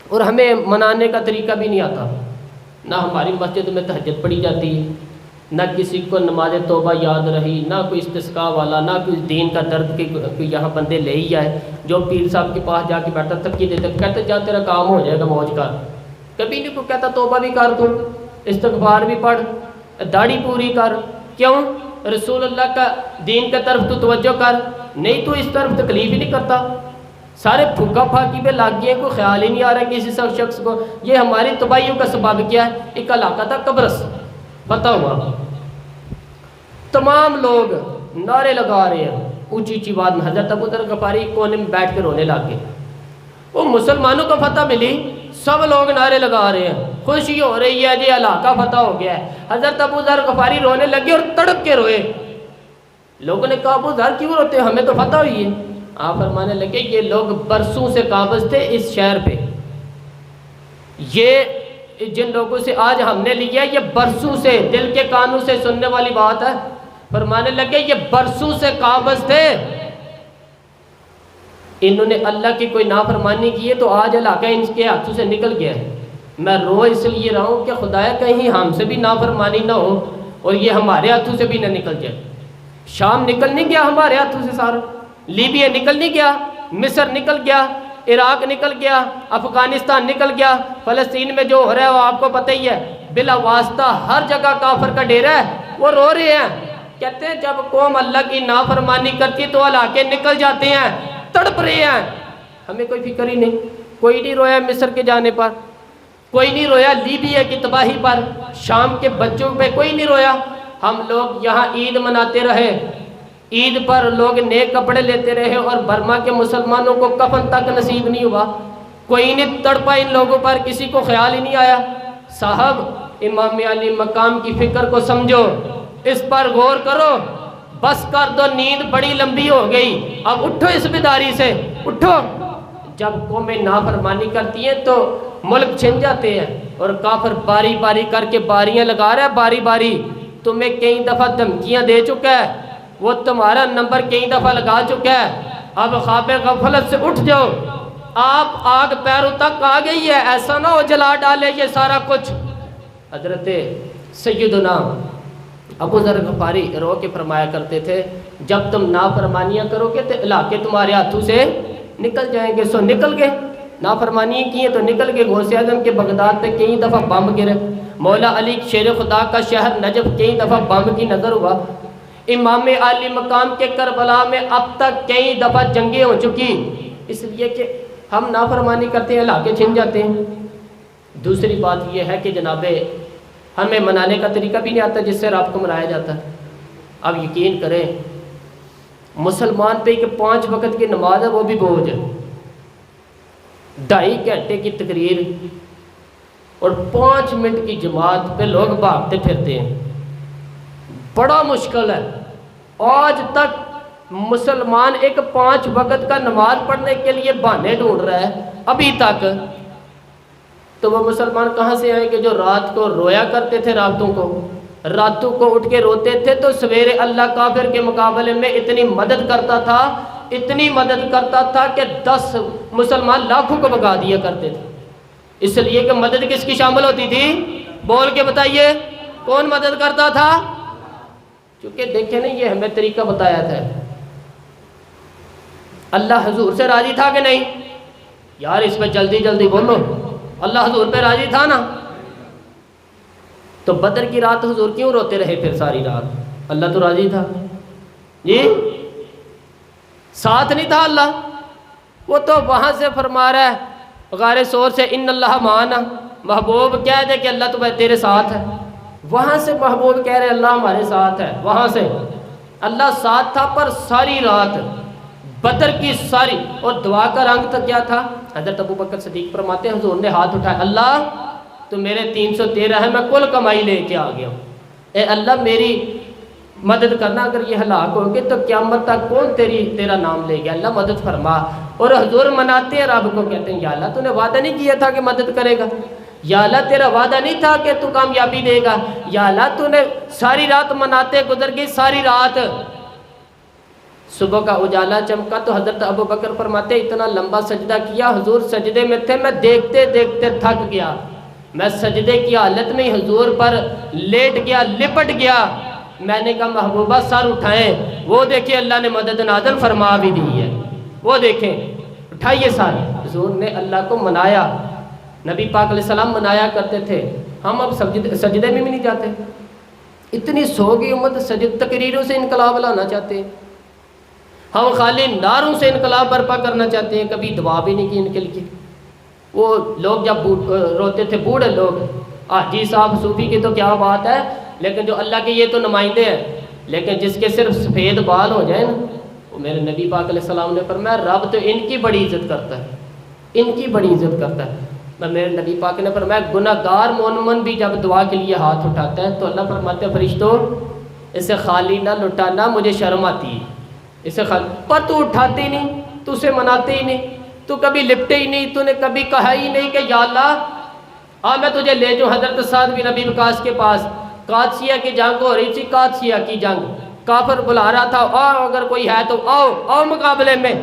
اور ہمیں منانے کا طریقہ بھی نہیں آتا، نہ ہماری مسجد میں تہجد پڑھی جاتی ہے، نہ کسی کو نماز توبہ یاد رہی، نہ کوئی استسقاء والا، نہ کوئی دین کا درد کہ کوئی یہاں بندے لے ہی آئے۔ جو پیر صاحب کے پاس جا کے بیٹھا تھکی دیتے، کہتے جا تیرا کام ہو جائے گا، موج کر۔ کبھی نہیں کو کہتا توبہ بھی کر، تم استغفار بھی پڑھ، داڑھی پوری کر، کیوں؟ رسول اللہ کا دین کا طرف تو توجہ کر، نہیں تو اس طرف تکلیف ہی نہیں کرتا، سارے پھوکا پھاکی پہ لگ گئے، کوئی خیال ہی نہیں آ رہا کسی شخص کو۔ یہ ہماری تباہیوں کا سبب کیا ہے؟ ایک علاقہ تھا قبرص، پتہ ہوا تمام لوگ نعرے لگا رہے ہیں اونچی اونچی بات میں، حضرت ابو ذر غفاری کونے میں بیٹھ کے رونے لگ گئے۔ وہ مسلمانوں کو فتح ملی، سب لوگ نعرے لگا رہے ہیں، خوشی ہو رہی ہے، جی علاقہ فتح ہو گیا ہے۔ حضرت ابو ذر غفاری رونے لگے اور تڑپ کے روئے۔ لوگوں نے کہا ابو ذر کیوں روتے ہیں، ہمیں تو فتح ہوئی ہے۔ آپ فرمانے لگے یہ لوگ برسوں سے قابض تھے اس شہر پہ، یہ جن لوگوں سے آج ہم نے لیا یہ برسوں سے، دل کے کانوں سے سننے والی بات ہے۔ فرمانے لگے یہ برسوں سے قابض تھے، انہوں نے اللہ کی کوئی نافرمانی کی ہے تو آج علاقہ ان کے ہاتھوں سے نکل گیا ہے۔ میں رو اس لیے رہا ہوں کہ خدایا کہیں ہم سے بھی نافرمانی نہ ہو اور یہ ہمارے ہاتھوں سے بھی نہ نکل جائے۔ شام نکل نہیں گیا ہمارے ہاتھوں سے سارا، لیبیا نکل نہیں گیا، مصر نکل گیا، عراق نکل گیا، افغانستان نکل گیا، فلسطین میں جو ہو رہا ہے وہ آپ کو پتہ ہی ہے، بلا واسطہ ہر جگہ کافر کا ڈیرا ہے، وہ رو رہے ہیں، کہتے ہیں جب قوم اللہ کی نافرمانی کرتی تو علاقے نکل جاتے ہیں، تڑپ رہے ہیں، ہمیں کوئی فکر ہی نہیں، کوئی نہیں رویا مصر کے جانے پر، کوئی نہیں رویا لیبیا کی تباہی پر، شام کے بچوں پہ کوئی نہیں رویا، ہم لوگ یہاں عید مناتے رہے، عید پر لوگ نئے کپڑے لیتے رہے اور برما کے مسلمانوں کو کفن تک نصیب نہیں ہوا، کوئی نہیں تڑپا ان لوگوں پر، کسی کو خیال ہی نہیں آیا۔ صاحب امام علی مقام کی فکر کو سمجھو، اس پر غور کرو، بس کر دو، نیند بڑی لمبی ہو گئی، اب اٹھو اس بیداری سے، اٹھو۔ جب قومیں نافرمانی کرتی ہیں تو ملک چھن جاتے ہیں، اور کافر باری باری کر کے باریاں لگا رہا ہے، باری باری تمہیں کئی دفعہ دھمکیاں دے چکا ہے، وہ تمہارا نمبر کئی دفعہ لگا چکا ہے، اب خواب غفلت سے اٹھ جاؤ، آپ آگ پیروں تک آ گئی ہے، ایسا نہ ہو جلا ڈالے یہ سارا کچھ۔ حضرت سیدنا ابو ذر غفاری رو کے فرمایا کرتے تھے، جب تم نافرمانیاں کرو گے تو علاقے تمہارے ہاتھوں سے نکل جائیں گے، سو نکل گئے، نافرمانی کی تو نکل گئے۔ غوث اعظم کے بغداد پہ کئی دفعہ بم گرے، مولا علی شیر خدا کا شہر نجف کئی دفعہ بم کی نظر ہوا، امام علی مقام کے کربلا میں اب تک کئی دفعہ جنگیں ہو چکی، اس لیے کہ ہم نافرمانی کرتے ہیں، علاقے چھن جاتے ہیں۔ دوسری بات یہ ہے کہ جناب ہمیں منانے کا طریقہ بھی نہیں آتا جس سے رب کو منایا جاتا ہے۔ اب یقین کریں مسلمان پہ کہ 5 وقت کی نماز ہے وہ بھی بوجھ ہے، 2.5 گھنٹے کی تقریر اور 5 منٹ کی جماعت پہ لوگ بھاگتے پھرتے ہیں، بڑا مشکل ہے۔ آج تک مسلمان ایک 5 وقت کا نماز پڑھنے کے لیے بہانے ڈھونڈ رہا ہے ابھی تک، تو وہ مسلمان کہاں سے آئیں کہ جو رات کو رویا کرتے تھے، راتوں کو اٹھ کے روتے تھے تو سویرے اللہ کافر کے مقابلے میں اتنی مدد کرتا تھا، اتنی مدد کرتا تھا کہ 10 مسلمان لاکھوں کو بگا دیا کرتے تھے، اس لیے کہ مدد کس کی شامل ہوتی تھی؟ بول کے بتائیے کون مدد کرتا تھا؟ کیونکہ دیکھیں نا یہ ہمیں طریقہ بتایا تھا، اللہ حضور سے راضی تھا کہ نہیں؟ یار اس پہ جلدی جلدی بولو، اللہ حضور پہ راضی تھا نا؟ تو بدر کی رات حضور کیوں روتے رہے پھر ساری رات؟ اللہ تو راضی تھا جی، ساتھ نہیں تھا اللہ؟ وہ تو وہاں سے فرما رہا ہے غار سور سے ان اللہ معنا، محبوب کہہ دے کہ اللہ تو تیرے ساتھ ہے، وہاں سے محبوب کہہ رہے اللہ ہمارے ساتھ ہے، وہاں سے اللہ ساتھ تھا، پر ساری رات بدر کی ساری، اور دعا کا رنگ تک کیا تھا؟ حضرت ابو بکر صدیق فرماتے ہیں حضور نے ہاتھ اٹھایا، اللہ تو میرے 313 ہے، میں کل کمائی لے کے آ گیا ہوں، اے اللہ میری مدد کرنا، اگر یہ ہلاک ہو گئے تو قیامت تک کون تیرا نام لے گیا، اللہ مدد فرما۔ اور حضور مناتے ہیں رب کو، کہتے ہیں یا اللہ تو نے وعدہ نہیں کیا تھا کہ مدد کرے گا، یا اللہ تیرا وعدہ نہیں تھا کہ تو کامیابی دے گا، یا اللہ تو نے ساری رات مناتے گزر گئی، ساری رات۔ صبح کا اجالا چمکا تو حضرت ابو بکر فرماتے اتنا لمبا سجدہ کیا، حضور سجدے میں تھے، میں دیکھتے دیکھتے تھک گیا، میں سجدے کی حالت میں حضور پر لیٹ گیا، لپٹ گیا، میں نے کہا محبوبہ سر اٹھائیں، وہ دیکھیں اللہ نے مدد نازل فرما بھی دی ہے، وہ دیکھیں اٹھائیے سر۔ حضور نے اللہ کو منایا، نبی پاک علیہ السلام منایا کرتے تھے، ہم اب سجدے میں بھی نہیں جاتے، اتنی سو گئی امت، تقریروں سے انقلاب لانا چاہتے ہیں، ہم خالی نعروں سے انقلاب برپا کرنا چاہتے ہیں، کبھی دعا بھی نہیں کی ان کے لیے۔ وہ لوگ جب روتے تھے، بوڑھے لوگ، حاجی صاحب صوفی کی تو کیا بات ہے، لیکن جو اللہ کے یہ تو نمائندے ہیں، لیکن جس کے صرف سفید بال ہو جائیں نا، وہ میرے نبی پاک علیہ السلام نے فرمایا رب تو ان کی بڑی عزت کرتا ہے، ان کی بڑی عزت کرتا ہے۔ میرے نبی پاک نے فرمایا گناہ گار مومن بھی جب دعا کے لیے ہاتھ اٹھاتا ہے تو اللہ فرماتے ہیں فرشتوں اسے خالی نہ لٹانا، مجھے شرم آتی ہے اسے خالی، پر تو اٹھاتے ہی نہیں، تو اسے مناتے ہی نہیں، تو کبھی لپٹے ہی نہیں، تو نے کبھی کہا ہی نہیں کہ یا اللہ میں تجھے لے جاؤں حضرت سعد بن ابی وقاص کے پاس، قادسیہ کی جنگ ہو رہی تھی، قادسیہ کی جنگ، کافر بلا رہا تھا، آؤ اگر کوئی ہے تو آؤ مقابلے میں۔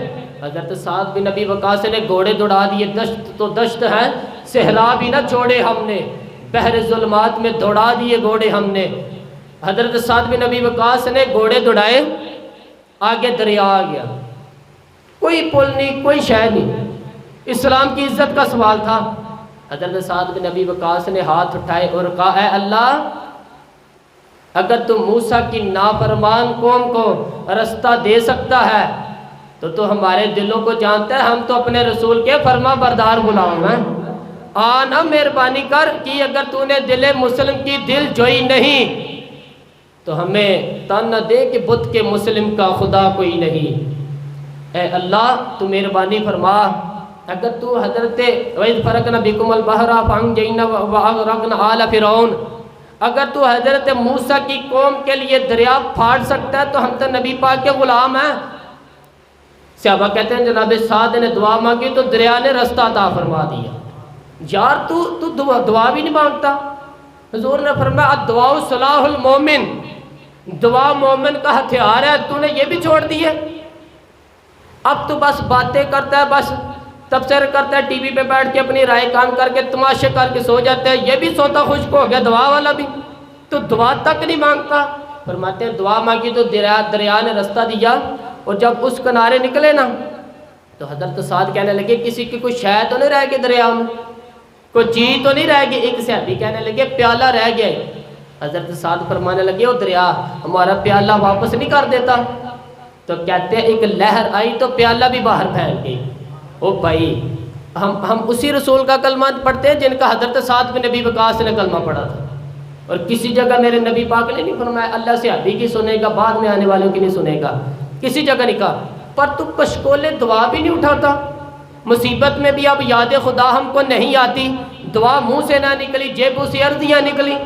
حضرت سعد بن ابی وقاص نے گھوڑے دوڑا دیے، دشت تو دشت ہے، صحرا بھی نہ چھوڑے ہم نے، بحر ظلمات میں دوڑا دیے گھوڑے ہم نے۔ حضرت سعد بن ابی وقاص نے گھوڑے دوڑائے، آگے دریا آ گیا، کوئی پل نہیں، کوئی شے نہیں، اسلام کی عزت کا سوال تھا۔ حضرت سعد بن ابی وقاص نے ہاتھ اٹھائے اور کہا اے اللہ، اگر تو موسیٰ کی نافرمان قوم کو رستہ دے سکتا ہے تو ہمارے دلوں کو جانتا ہے، ہم تو اپنے رسول کے فرما بردار غلام ہیں۔ آنا مہربانی کر کہ اگر تو نے دل مسلم کی دل جوئی نہیں تو ہمیں تان نہ دے کہ بت کے مسلم کا خدا کوئی نہیں۔ اے اللہ تو مہربانی فرما، اگر تو حضرت وَإِذْ فَرَقْنَا بِكُمُ الْبَحْرَ فَأَنْجَيْنَا وَأَغْرَقْنَا آلَ فِرْعَوْنَ، اگر تو حضرت موسیٰ کی قوم کے لیے دریا پھاڑ سکتا ہے تو ہم تو نبی پاک کے غلام ہیں۔ صحابہ کہتے ہیں جناب سعد نے دعا مانگی تو دریا نے رستہ عطا فرما دیا۔ یار تو دعا بھی نہیں مانگتا؟ حضور نے فرمایا الدعاء سلاح المومن، دعا مومن کا ہتھیار ہے، تو نے یہ بھی چھوڑ دی ہے۔ اب تو بس باتیں کرتا ہے، بس تبصرہ کرتا ہے، ٹی وی پہ بیٹھ کے اپنی رائے کام کر کے تماشے کر کے سو جاتا ہے، یہ بھی سوتا خشک ہو گیا، دعا والا بھی، تو دعا تک نہیں مانگتا۔ فرماتے ہیں دعا مانگی تو دریا نے رستہ دیا، اور جب اس کنارے نکلے نا تو حضرت سعد کہنے لگے کسی کی کوئی شے تو نہیں رہ گئی دریا میں، کوئی چیز تو نہیں رہ گئی۔ ایک صحابی کہنے لگے پیالہ رہ گیا۔ حضرت سعد فرمانے لگے وہ دریا ہمارا پیالہ واپس نہیں کر دیتا؟ تو کہتے ہیں ایک لہر آئی تو پیالہ بھی باہر پھیل گئی۔ او بھائی، ہم اسی رسول کا کلمہ پڑھتے ہیں جن کا حضرت سعد بن ابی وقاص نے کلمہ پڑھا تھا، اور کسی جگہ میرے نبی پاک نے نہیں فرمایا اللہ سے صحابی کی سنے گا، بعد میں آنے والوں کی نہیں سنے گا، کسی جگہ نہیں کہا۔ پر تو کشکول دعا بھی نہیں اٹھاتا، مصیبت میں بھی اب یاد خدا ہم کو نہیں آتی، دعا منہ سے نہ نکلی، جیبوں سے عرضیاں نکلی،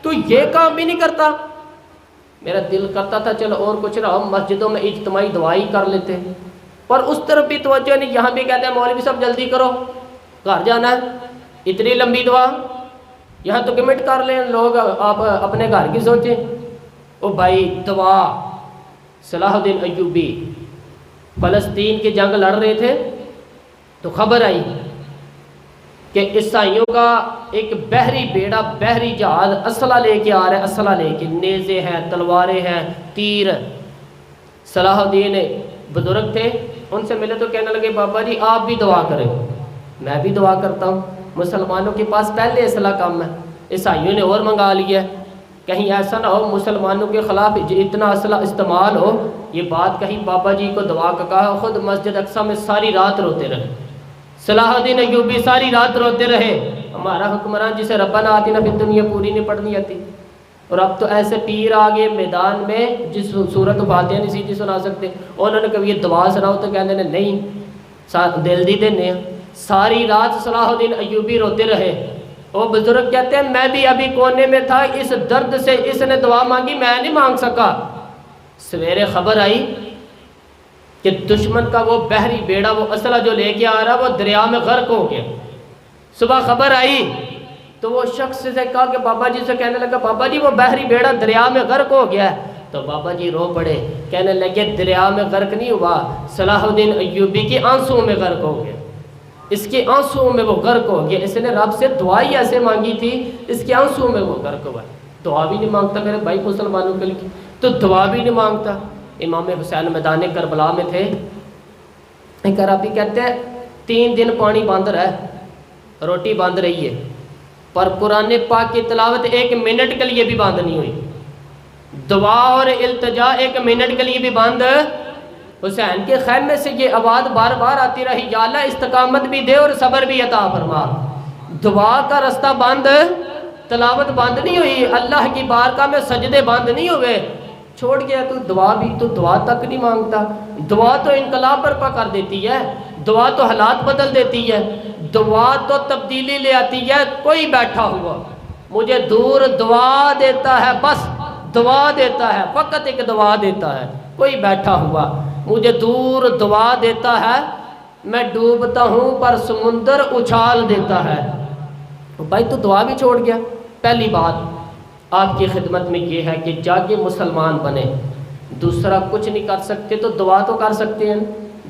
تو یہ کام بھی نہیں کرتا۔ میرا دل کرتا تھا چلو اور کچھ نہ ہو مسجدوں میں اجتماعی دعائی کر لیتے، پر اس طرف بھی توجہ نہیں۔ یہاں بھی کہتے ہیں مولوی صاحب جلدی کرو، گھر جانا ہے، اتنی لمبی دعا یہاں تو کمٹ کر لیں لوگ، آپ اپنے گھر کی سوچیں۔ او بھائی دعا، صلاح الدین ایوبی فلسطین کی جنگ لڑ رہے تھے تو خبر آئی کہ عیسائیوں کا ایک بحری بیڑا، بحری جہاز اسلحہ لے کے آ رہا ہے، اسلحہ لے کے، نیزے ہیں، تلواریں ہیں، تیر۔ صلاح الدین بزرگ تھے، ان سے ملے تو کہنے لگے بابا جی آپ بھی دعا کریں۔ میں بھی دعا کرتا ہوں، مسلمانوں کے پاس پہلے اسلحہ کم ہے، عیسائیوں نے اور منگا لیا ہے، کہیں ایسا نہ ہو مسلمانوں کے خلاف اتنا اسلحہ استعمال ہو۔ یہ بات کہیں بابا جی کو دعا کا کہا، خود مسجد اقصیٰ میں ساری رات روتے رہے، صلاح الدین ایوبی ساری رات روتے رہے۔ ہمارا حکمران جسے ربنا آتنا فی الدنیا پوری نہیں پڑھنی آتی، اور اب تو ایسے پیر آگے میدان میں جس صورت فاتحہ نہیں سیدھی سنا سکتے، انہوں نے کبھی یہ دعا سناؤ تو کہتے ہیں نہیں دل دی دینے ہیں۔ ساری رات صلاح الدین ایوبی روتے رہے۔ وہ بزرگ کہتے ہیں میں بھی ابھی کونے میں تھا، اس درد سے اس نے دعا مانگی، میں نہیں مانگ سکا۔ سویرے خبر آئی کہ دشمن کا وہ بحری بیڑا، وہ اسلحہ جو لے کے آ رہا وہ دریا میں غرق ہو گیا۔ صبح خبر آئی تو وہ شخص سے کہا کہ بابا جی سے، کہنے لگا بابا جی وہ بحری بیڑا دریا میں غرق ہو گیا ہے۔ تو بابا جی رو پڑے، کہنے لگے دریا میں غرق نہیں ہوا، صلاح الدین ایوبی کے آنسوؤں میں غرق ہو گیا، اس کے آنسوؤں میں وہ غرق ہو گیا، اس نے رب سے دعا ہی ایسے مانگی تھی، اس کے آنسوؤں میں وہ غرق ہوا۔ دعا بھی نہیں مانگتا میرے بھائی مسلمانوں کے لیے، تو دعا بھی نہیں مانگتا۔ امام حسین میدان کربلا میں تھے، ایک عربی کہتے ہیں 3 دن پانی بند رہا ہے، روٹی بند رہی ہے، پر قرآن پاک کی تلاوت 1 منٹ کے لیے بھی بند نہیں ہوئی، دعا اور التجا 1 منٹ کے لیے بھی بند۔ حسین کے خیمے سے یہ آواز بار بار آتی رہی، یا اللہ استقامت بھی دے اور صبر بھی عطا فرما۔ دعا کا رستہ بند، تلاوت بند نہیں ہوئی، اللہ کی بارگاہ میں سجدے بند نہیں ہوئے۔ چھوڑ گیا تو دعا بھی، تو دعا تک نہیں مانگتا۔ دعا تو انقلاب برپا کر دیتی ہے، دعا تو حالات بدل دیتی ہے، دعا تو تبدیلی لے آتی ہے۔ کوئی بیٹھا ہوا مجھے دور دعا دیتا ہے، بس دعا دیتا ہے، فقط ایک دعا دیتا ہے۔ کوئی بیٹھا ہوا مجھے دور دعا دیتا ہے، میں ڈوبتا ہوں پر سمندر اچھال دیتا ہے۔ بھائی تو دعا بھی چھوڑ گیا۔ پہلی بات آپ کی خدمت میں یہ ہے کہ جاگے مسلمان بنے، دوسرا کچھ نہیں کر سکتے تو دعا تو کر سکتے ہیں،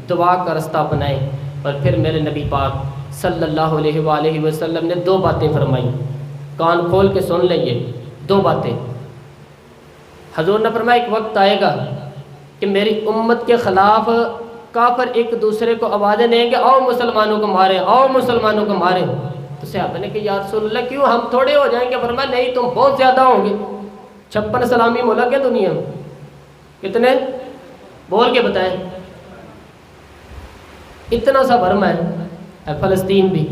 دعا کا رستہ بنائیں۔ اور پھر میرے نبی پاک صلی اللہ علیہ وآلہ وسلم نے 2 باتیں فرمائی، کان کھول کے سن لیں یہ 2 باتیں۔ حضور نے فرمایا ایک وقت آئے گا کہ میری امت کے خلاف کافر ایک دوسرے کو آوازیں دیں گے آؤ مسلمانوں کو ماریں، آؤ مسلمانوں کو ماریں. تو صحابہ نے کہ یا رسول اللہ کیوں، ہم تھوڑے ہو جائیں گے؟ فرمایا نہیں تم بہت زیادہ ہوں گے. 56 اسلامی ملک ہے دنیا میں، کتنے بول کے بتائیں. اتنا سا بھرم ہے، فلسطین بھی،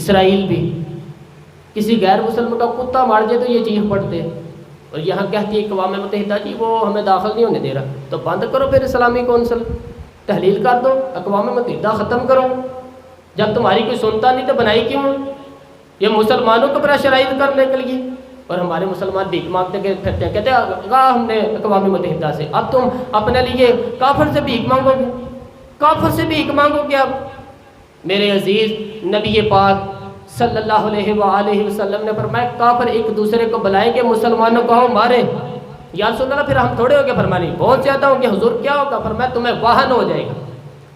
اسرائیل بھی. کسی غیر مسلم کا کتا مار جائے تو یہ چیخ پڑتے ہیں، اور یہاں کہتی ہے اقوام متحدہ جی وہ ہمیں داخل نہیں ہونے دے رہا. تو بند کرو پھر اسلامی کونسل، تحلیل کر دو، اقوام متحدہ ختم کرو. جب تمہاری کوئی سنتا نہیں تو بنائی کیوں؟ یہ مسلمانوں کو پریشرائز کرنے کے لیے. اور ہمارے مسلمان بھیک مانگتے پھرتے ہیں، کہتے ہیں ہم نے اقوام متحدہ سے. اب تم اپنے لیے کافر سے بھیک مانگو گے، کافر سے بھیک مانگو گے. اب میرے عزیز نبی پاک صلی اللہ علیہ وآلہ وسلم نے فرمایا کافر ایک دوسرے کو بلائیں گے مسلمانوں کو آؤ مارے. یا رسول اللہ پھر ہم تھوڑے ہو گے؟ فرمایا نہیں بہت زیادہ ہو گے. حضور کیا ہوگا؟ فرمایا تمہیں واہن ہو جائے گا.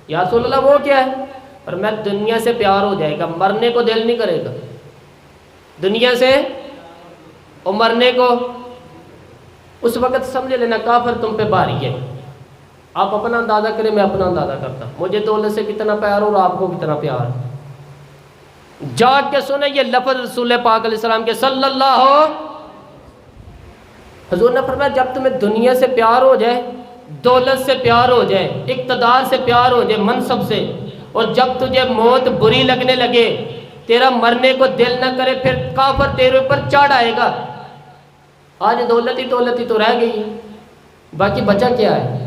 یا رسول اللہ وہ کیا ہے؟ فرمایا دنیا سے پیار ہو جائے گا، مرنے کو دل نہیں کرے گا. دنیا سے اور مرنے کو اس وقت سمجھ لینا کافر تم پہ بھاری ہے. آپ اپنا اندازہ کریں، میں اپنا اندازہ کرتا. مجھے دولت سے کتنا پیار اور آپ کو کتنا پیار. جاگ کے سنیں یہ لفظ رسول پاک علیہ السلام کے صلی اللہ. حضور نے فرمایا جب تمہیں دنیا سے پیار ہو جائے، دولت سے پیار ہو جائے، اقتدار سے پیار ہو جائے، منصب سے، اور جب تجھے موت بری لگنے لگے، تیرا مرنے کو دل نہ کرے، پھر کافر تیرے اوپر چڑھ آئے گا. آج دولت ہی تو رہ گئی، باقی بچا کیا ہے؟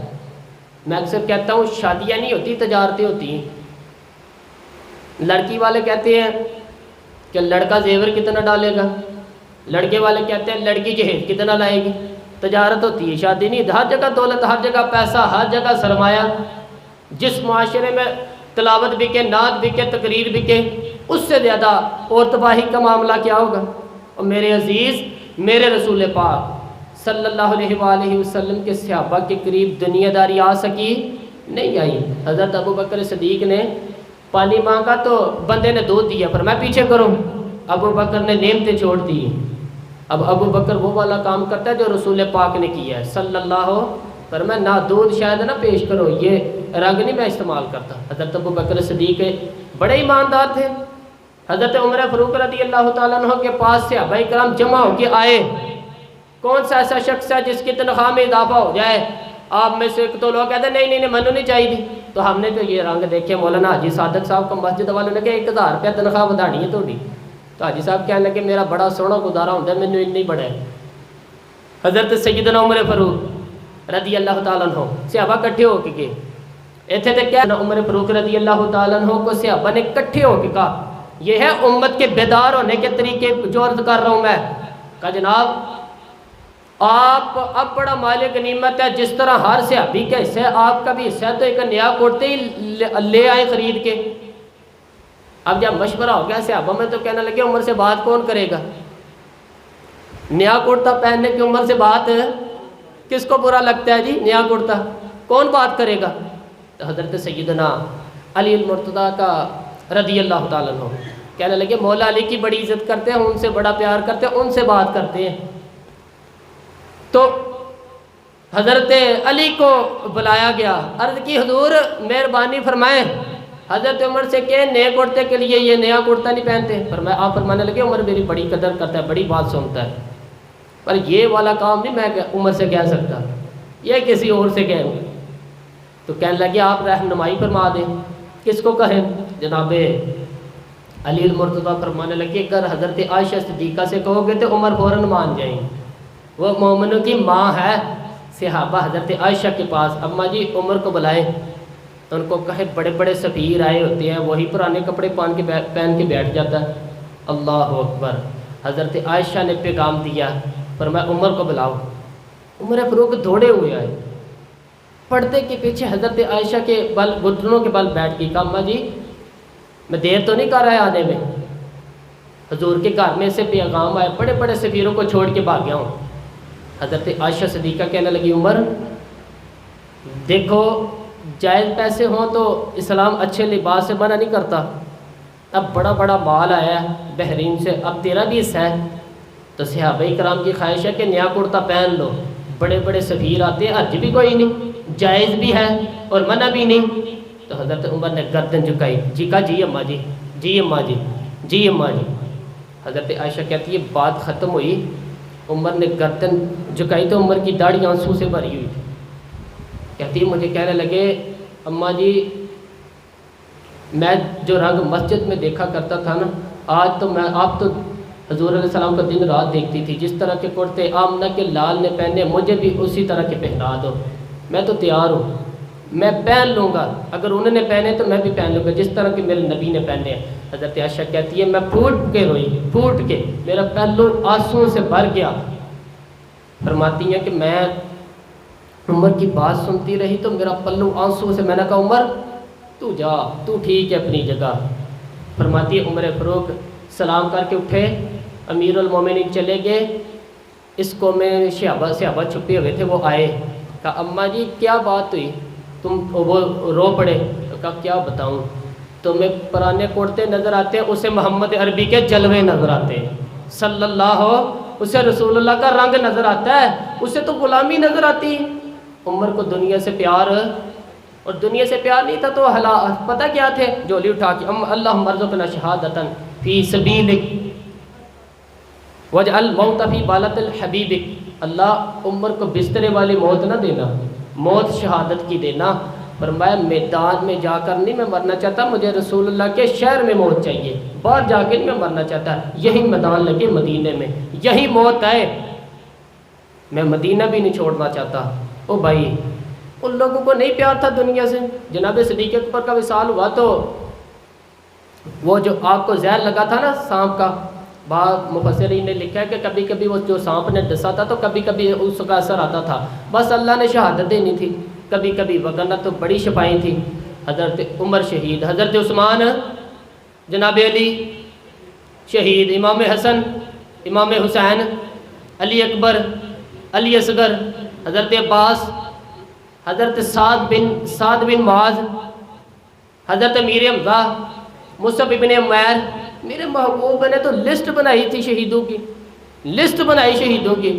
میں اکثر کہتا ہوں شادیاں نہیں ہوتی، تجارتیں ہوتی ہیں. لڑکی والے کہتے ہیں کہ لڑکا زیور کتنا ڈالے گا، لڑکے والے کہتے ہیں لڑکی جہیز کتنا لائے گی. تجارت ہوتی ہے، شادی نہیں. ہر جگہ دولت، ہر جگہ پیسہ، ہر جگہ سرمایہ. جس معاشرے میں تلاوت بکے، نعت بکے، تقریر بکے، اس سے زیادہ اور تباہی کا معاملہ کیا ہوگا. اور میرے عزیز میرے رسول پاک صلی اللہ علیہ وآلہ وسلم کے صحابہ کے قریب دنیا داری آ سکی نہیں آئی. حضرت ابو بکر صدیق نے پانی مانگا تو بندے نے دودھ دیا، پر میں پیچھے کروں. ابو بکر نے نعمتیں چھوڑ دی. اب ابو بکر وہ والا کام کرتا ہے جو رسول پاک نے کیا ہے صلی اللہ. پر میں نہ دودھ شاید نہ پیش کرو، یہ رنگ نہیں میں استعمال کرتا. حضرت ابو بکر صدیق بڑے ایماندار تھے. حضرت عمر فاروق رضی اللہ تعالیٰ عنہ کے پاس صحابہ کرام جمع ہو کے آئے. کون سا ایسا شخص ہے جس کی تنخواہ میں اضافہ ہو جائے؟ آپ میں سے تو لوگ کہتے ہیں نہیں نہیں منو نہیں چاہیے. تو ہم نے تو یہ رنگ دیکھے، مولانا حاجی صادق صاحب کو مسجد والوں نے کہ 1000 روپیہ تنخواہ بڑھانی ہے تھوڑی. تو حاجی صاحب کہنے لگے میرا بڑا سونا گزارا ہوتا ہے، مینوں نہیں بڑا ہے. حضرت سیدنا عمر فاروق رضی اللہ تعالیٰ عنہ صحابہ کٹھے ہو کے گئے. ایتھے تے کیا عمر فاروق رضی اللہ تعالیٰ عنہ کو صحابہ نے کٹھے ہو کے کہا یہ ہے امت کے بیدار ہونے کے طریقے جو عرض کر رہا ہوں میں. کہا جناب آپ اب بڑا مال غنیمت ہے، جس طرح ہر صحابی کا حصہ ہے آپ کا بھی حصہ ہے، تو ایک نیا کرتے ہی لے آئے خرید کے. اب جب مشورہ ہو گیا صحابہ میں تو کہنے لگے عمر سے بات کون کرے گا؟ نیا کرتا پہننے کی عمر سے بات کس کو برا لگتا ہے جی؟ نیا کرتا کون بات کرے گا؟ تو حضرت سیدنا علی المرتضیٰ کا رضی اللہ تعالیٰ عنہ کہنے لگے مولا علی کی بڑی عزت کرتے ہیں، ان سے بڑا پیار کرتے ہیں، ان سے بات کرتے ہیں. تو حضرت علی کو بلایا گیا، عرض کی حضور مہربانی فرمائیں حضرت عمر سے کہ نئے کرتے کے لیے یہ نیا کرتا نہیں پہنتے. فرمایا آپ فرمانے لگے عمر میری بڑی قدر کرتا ہے، بڑی بات سنتا ہے، پر یہ والا کام نہیں میں عمر سے کہہ سکتا، یہ کسی اور سے کہوں. تو کہنے لگے آپ رہنمائی فرما دیں، کس کو کہیں؟ جناب علی المرتضیٰ فرمانے لگے اگر حضرت عائشہ صدیقہ سے کہو گے تو عمر فوراً مان جائیں، وہ مومنوں کی ماں ہے. صحابہ حضرت عائشہ کے پاس اماں جی عمر کو بلائے. تو ان کو کہے بڑے بڑے سفیر آئے ہوتے ہیں، وہی پرانے کپڑے پہن کے بیٹھ جاتا ہے. اللہ اکبر. حضرت عائشہ نے پیغام دیا، فرمایا عمر کو بلاؤ. عمر فاروق دوڑے ہوئے آئے، پردے کے پیچھے حضرت عائشہ کے بل گھٹنوں کے بل بیٹھ گئی. کہا اماں جی میں دیر تو نہیں کر رہا ہے آنے میں، حضور کے گھر میں سے پیغام آئے، بڑے بڑے سفیروں کو چھوڑ کے بھاگ گیا ہوں. حضرت عائشہ صدیقہ کہنے لگی عمر دیکھو جائز پیسے ہوں تو اسلام اچھے لباس سے منع نہیں کرتا، اب بڑا بڑا مال آیا ہے بحرین سے، اب تیرا بھی حصہ ہے. تو صحابہ کرام کی خواہش ہے کہ نیا کرتا پہن لو، بڑے بڑے سفیر آتے ہیں، حرج بھی کوئی نہیں، جائز بھی ہے اور منع بھی نہیں۔ تو حضرت عمر نے گردن جھکائی، جی کہا جی اماں جی، جی اماں جی، جی اماں جی۔ حضرت عائشہ کہتی ہے بات ختم ہوئی، عمر نے گردن جھکائی تو عمر کی داڑھی آنسو سے بھری ہوئی تھی۔ کہتی ہے مجھے کہنے لگے اماں جی میں جو رنگ مسجد میں دیکھا کرتا تھا نا، آج تو میں آپ تو حضور علیہ السلام کا دن رات دیکھتی تھی، جس طرح کے کرتے آمنہ کے لال نے پہنے مجھے بھی اسی طرح کے پہنا دو، میں تو تیار ہوں، میں پہن لوں گا، اگر انہوں نے پہنے تو میں بھی پہن لوں گا جس طرح کے میرے نبی نے پہنے ہیں۔ حضرت عائشہ کہتی ہے میں پھوٹ کے روئی، پھوٹ کے، میرا پہلو آنسوؤں سے بھر گیا۔ فرماتی ہیں کہ میں عمر کی بات سنتی رہی تو میرا پلو آنسوؤں سے، میں نے کہا عمر تو جا، تو ٹھیک ہے اپنی جگہ۔ فرماتی ہے عمر فاروق سلام کر کے اٹھے، امیر المومنین چلے گئے، اس کو میں صحابہ چھپے ہوئے تھے وہ آئے، کہا اماں جی کیا بات ہوئی، تم وہ رو پڑے، کہا کیا بتاؤں، تمہیں پرانے کوڑتے نظر آتے ہیں، اسے محمد عربی کے جلوے نظر آتے ہیں صلی اللہ، اسے رسول اللہ کا رنگ نظر آتا ہے، اسے تو غلامی نظر آتی۔ عمر کو دنیا سے پیار، اور دنیا سے پیار نہیں تھا تو پتہ کیا تھے، جھولی اٹھا کے اللہم ارزقنا شہادتن فی سبیلک واجعل الموت فی بالۃ الحبیبک، اللہ عمر کو بسترے والی موت نہ دینا، موت شہادت کی دینا۔ فرمایا میدان میں جا کر نہیں میں مرنا چاہتا، مجھے رسول اللہ کے شہر میں موت چاہیے، باہر جا کے نہیں میں مرنا چاہتا، یہی میدان لگے مدینے میں، یہی موت ہے، میں مدینہ بھی نہیں چھوڑنا چاہتا۔ او بھائی ان لوگوں کو نہیں پیار تھا دنیا سے۔ جناب صدیق اکبر کا وصال ہوا تو وہ جو آپ کو زہر لگا تھا نا سانپ کا، بعض مفسرین نے لکھا ہے کہ کبھی کبھی وہ جو سانپ نے ڈسا تھا تو کبھی کبھی اس کا اثر آتا تھا، بس اللہ نے شہادت دینی تھی کبھی کبھی، وگرنہ تو بڑی شفائیں تھیں۔ حضرت عمر شہید، حضرت عثمان، جناب علی شہید، امام حسن، امام حسین، علی اکبر، علی اصغر، حضرت عباس، حضرت سعد بن معاذ، حضرت امیر حمزہ، مصعب ابن عمیر۔ میرے محبوب نے تو لسٹ بنائی تھی شہیدوں کی، لسٹ بنائی شہیدوں کی،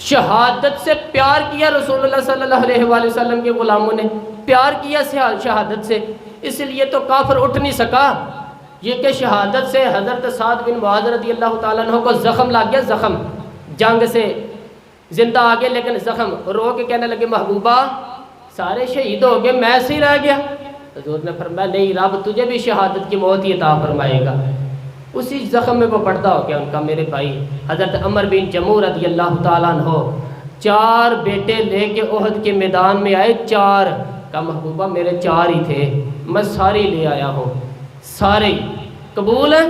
شہادت سے پیار کیا رسول اللہ صلی اللہ علیہ وآلہ وسلم کے غلاموں نے، پیار کیا شہادت سے، اس لیے تو کافر اٹھ نہیں سکا۔ یہ کہ شہادت سے حضرت سعد بن معاذ رضی اللہ تعالیٰ عنہ کو زخم لگ گیا، زخم، جنگ سے زندہ آگے لیکن زخم، رو کے کہنے لگے محبوبہ سارے شہید ہو گئے، میں ایسے ہی رہ گیا۔ حضور نے فرمایا نہیں، رب تجھے بھی شہادت کی موت ہی عطا فرمائے گا۔ اسی زخم میں وہ پڑتا ہو گیا ان کا۔ میرے بھائی حضرت عمر بن جموح رضی اللہ تعالیٰ عنہ 4 بیٹے لے کے احد کے میدان میں آئے، 4، کہا محبوبہ میرے 4 ہی تھے، میں سارے لے آیا ہوں، سارے قبول ہیں؟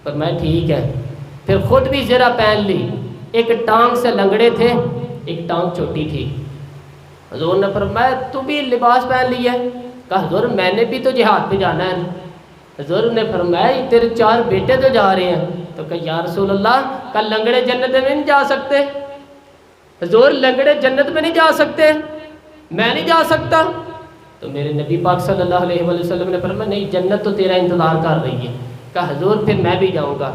فرمایا ٹھیک ہے۔ پھر خود بھی زرہ پہن لی، ایک ٹانگ سے لنگڑے تھے، ایک ٹانگ چھوٹی تھی۔ حضور نے فرمایا تو بھی لباس پہن لیا ہے؟ کہا حضور میں نے بھی تو جہاد پہ جانا ہے۔ حضور نے فرمایا تیرے 4 بیٹے تو جا رہے ہیں، تو کہا یا رسول اللہ کل لنگڑے جنت میں نہیں جا سکتے؟ حضور لنگڑے جنت میں نہیں جا سکتے، میں نہیں جا سکتا؟ تو میرے نبی پاک صلی اللہ علیہ وآلہ وسلم نے فرمایا نہیں، جنت تو تیرا انتظار کر رہی ہے۔ کہا حضور پھر میں بھی جاؤں گا،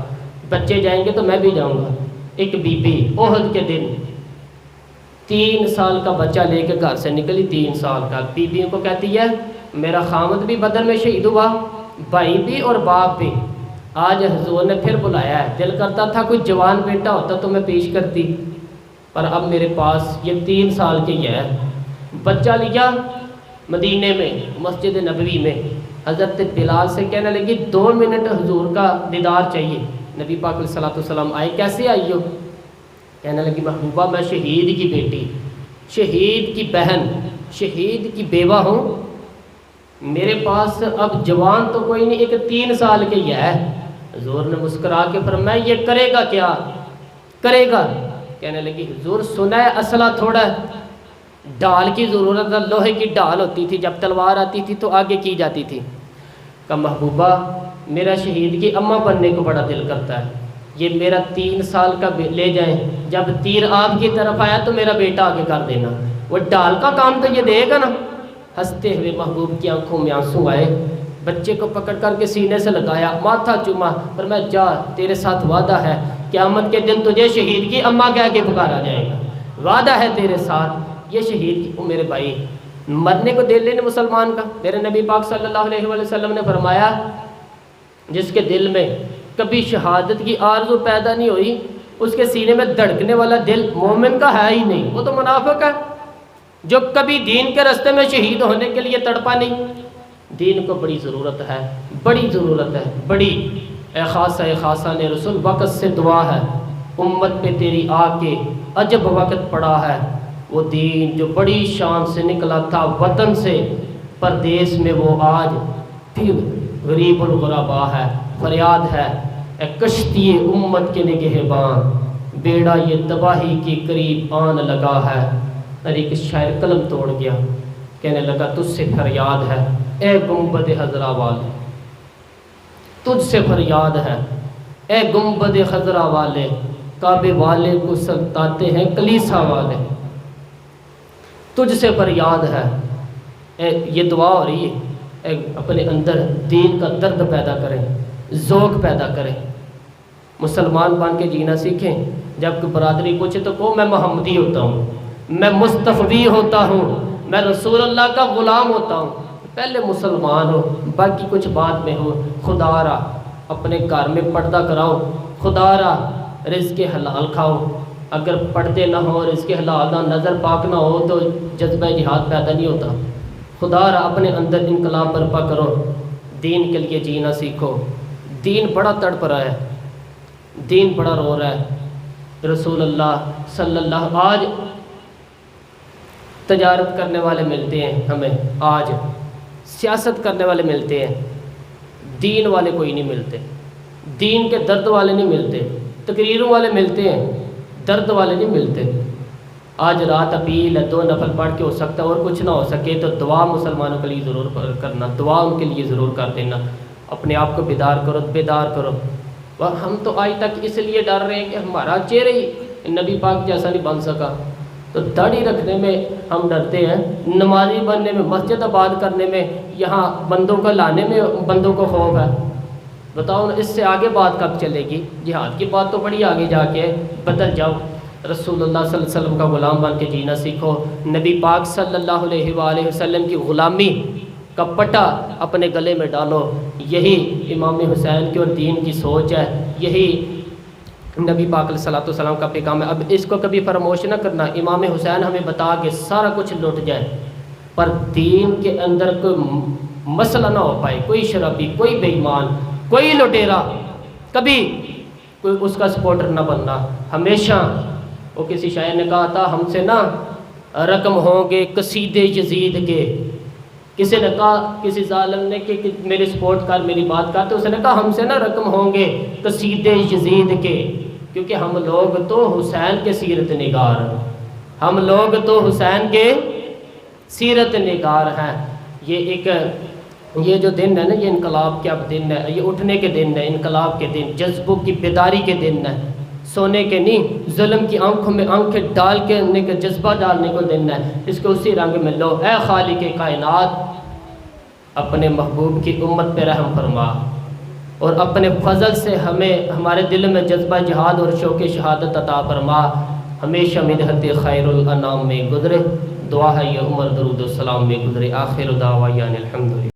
بچے جائیں گے تو میں بھی جاؤں گا۔ ایک بی بی احد کے دن 3 سال کا بچہ لے کے گھر سے نکلی، 3 سال کا، بیویوں کو کہتی ہے میرا خامد بھی بدر میں شہید ہوا، بھائی بھی اور باپ بھی، آج حضور نے پھر بلایا ہے، دل کرتا تھا کوئی جوان بیٹا ہوتا تو میں پیش کرتی، پر اب میرے پاس یہ 3 سال کے ہی ہے۔ بچہ لیا مدینے میں مسجد نبوی میں، حضرت بلال سے کہنے لگی 2 منٹ حضور کا دیدار چاہیے۔ نبی پاک علیہ الصلوۃ والسلام آئے، کیسے آئی ہو؟ کہنے لگی محبوبہ میں شہید کی بیٹی، شہید کی بہن، شہید کی بیوہ ہوں، میرے پاس اب جوان تو کوئی نہیں، ایک 3 سال کے ہی ہے۔ حضور نے مسکرا کے فرمایا یہ کرے گا کیا کرے گا؟ کہنے لگی حضور سنا ہے اسلحہ تھوڑا ہے، ڈال کی ضرورت ہے، لوہے کی ڈال ہوتی تھی، جب تلوار آتی تھی تو آگے کی جاتی تھی۔ کہ محبوبہ میرا شہید کی اماں بننے کو بڑا دل کرتا ہے، یہ میرا 3 سال کا لے جائیں، جب تیر آپ کی طرف آیا تو میرا بیٹا آگے کر دینا، وہ ڈال کا کام تو یہ دے گا نا۔ ہنستے ہوئے محبوب کی آنکھوں میں آنسو آئے، بچے کو پکڑ کر کے سینے سے لگایا، ماتھا چوما، پر میں جا تیرے ساتھ وعدہ ہے قیامت کے دن تجھے شہید کی اماں کہہ کے پکارا جائے گا، وعدہ ہے تیرے ساتھ یہ شہید کی۔ میرے بھائی مرنے کو دل نہیں مسلمان کا، میرے نبی پاک صلی اللہ علیہ وآلہ وسلم نے فرمایا جس کے دل میں کبھی شہادت کی آرزو پیدا نہیں ہوئی، اس کے سینے میں دھڑکنے والا دل مومن کا ہے ہی نہیں، وہ تو منافق ہے۔ جو کبھی دین کے راستے میں شہید ہونے کے لیے تڑپا نہیں، دین کو بڑی ضرورت ہے، بڑی ضرورت ہے، بڑی۔ اے خاصہ نے رسول وقت سے دعا ہے، امت پہ تیری آ کے عجب وقت پڑا ہے۔ وہ دین جو بڑی شان سے نکلا تھا وطن سے پردیس میں، وہ آج پھر غریب الغربا ہے۔ فریاد ہے اے کشتی امت کے نگہبان، بیڑا یہ تباہی کے قریب آن لگا ہے۔ اور ایک شاعر قلم توڑ گیا، کہنے لگا تجھ سے فریاد ہے اے گنبد خضرا والے، تجھ سے فریاد ہے اے گنبد خضرا والے، کعبے والے کو سلطاتے ہیں کلیسا والے۔ تجھ سے فریاد ہے یہ دعا ہو رہی ہے، اپنے اندر دین کا درد پیدا کریں، ذوق پیدا کریں، مسلمان بن کے جینا سیکھیں۔ جب کہ برادری پوچھے تو کہو میں محمدی ہوتا ہوں، میں مصطفی ہوتا ہوں، میں رسول اللہ کا غلام ہوتا ہوں۔ پہلے مسلمان ہو، باقی کچھ بعد میں ہو۔ خدا را اپنے گھر میں پردہ کراؤ، خدا را رزق حلال کھاؤ۔ اگر پردے نہ ہو، رزق حلال نہ، نظر پاک نہ ہو تو جذبہ جہاد پیدا نہیں ہوتا۔ خدا را اپنے اندر انقلاب برپا کرو، دین کے لیے جینا سیکھو۔ دین بڑا تڑپ رہا ہے، دین بڑا رو رہا ہے۔ رسول اللہ صلی اللہ، آج تجارت کرنے والے ملتے ہیں ہمیں، آج سیاست کرنے والے ملتے ہیں، دین والے کوئی نہیں ملتے، دین کے درد والے نہیں ملتے، تقریروں والے ملتے ہیں، درد والے نہیں ملتے۔ آج رات اپیل ہے، 2 نفل پڑھ کے ہو سکتا ہے، اور کچھ نہ ہو سکے تو دعا مسلمانوں کے لیے ضرور کرنا، دعا ان کے لیے ضرور کر دینا۔ اپنے آپ کو بیدار کرو، بیدار کرو۔ اور ہم تو آج تک اس لیے ڈر رہے ہیں کہ ہمارا چہرہ ہی نبی پاک جیسا نہیں بن سکا، تو داڑھی رکھنے میں ہم ڈرتے ہیں، نمازی بننے میں، مسجد آباد کرنے میں، یہاں بندوں کو لانے میں بندوں کو خوف ہے۔ بتاؤ اس سے آگے بات کب چلے گی؟ جہاد کی بات تو بڑی آگے جا کے بدل جاؤ۔ رسول اللہ صلی اللہ علیہ وسلم کا غلام بن کے جینا سیکھو، نبی پاک صلی اللہ علیہ وآلہ وسلم کی غلامی کا پٹا اپنے گلے میں ڈالو۔ یہی امام حسین کی اور دین کی سوچ ہے، یہی نبی پاک علیہ السلام کا پیغام ہے۔ اب اس کو کبھی فراموش نہ کرنا۔ امام حسین ہمیں بتا کے سارا کچھ لٹ جائے، پر دین کے اندر کوئی مسئلہ نہ ہو پائے، کوئی شرابی، کوئی بے ایمان، کوئی لٹیرا، کبھی کوئی اس کا سپورٹر نہ بننا۔ ہمیشہ وہ کسی شاعر نے کہا تھا، ہم سے نہ رقم ہوں گے قصیدے یزید کے۔ کسی نے کہا، کسی ظالم نے کہ میری سپورٹ کر، میری بات کر، تو اس نے کہا ہم سے نہ رقم ہوں گے قصیدے یزید کے، کیونکہ ہم لوگ تو حسین کے سیرت نگار، ہم لوگ تو حسین کے سیرت نگار ہیں۔ یہ جو دن ہے نا، یہ انقلاب کے اب دن ہے، یہ اٹھنے کے دن ہے، انقلاب کے دن، جذبوں کی بیداری کے دن ہے، سونے کے نہیں، ظلم کی آنکھوں میں آنکھیں ڈال کے جذبہ ڈالنے کو دن ہے۔ اس کو اسی رنگ میں لو۔ اے خالق کائنات، اپنے محبوب کی امت پہ رحم فرما، اور اپنے فضل سے ہمیں ہمارے دل میں جذبہ جہاد اور شوق شہادت عطا فرما۔ ہمیشہ مدحت خیر الانام میں گزرے، دعا ہے یہ عمر درود السلام میں گزرے۔ آخر دعوانا الحمدللہ۔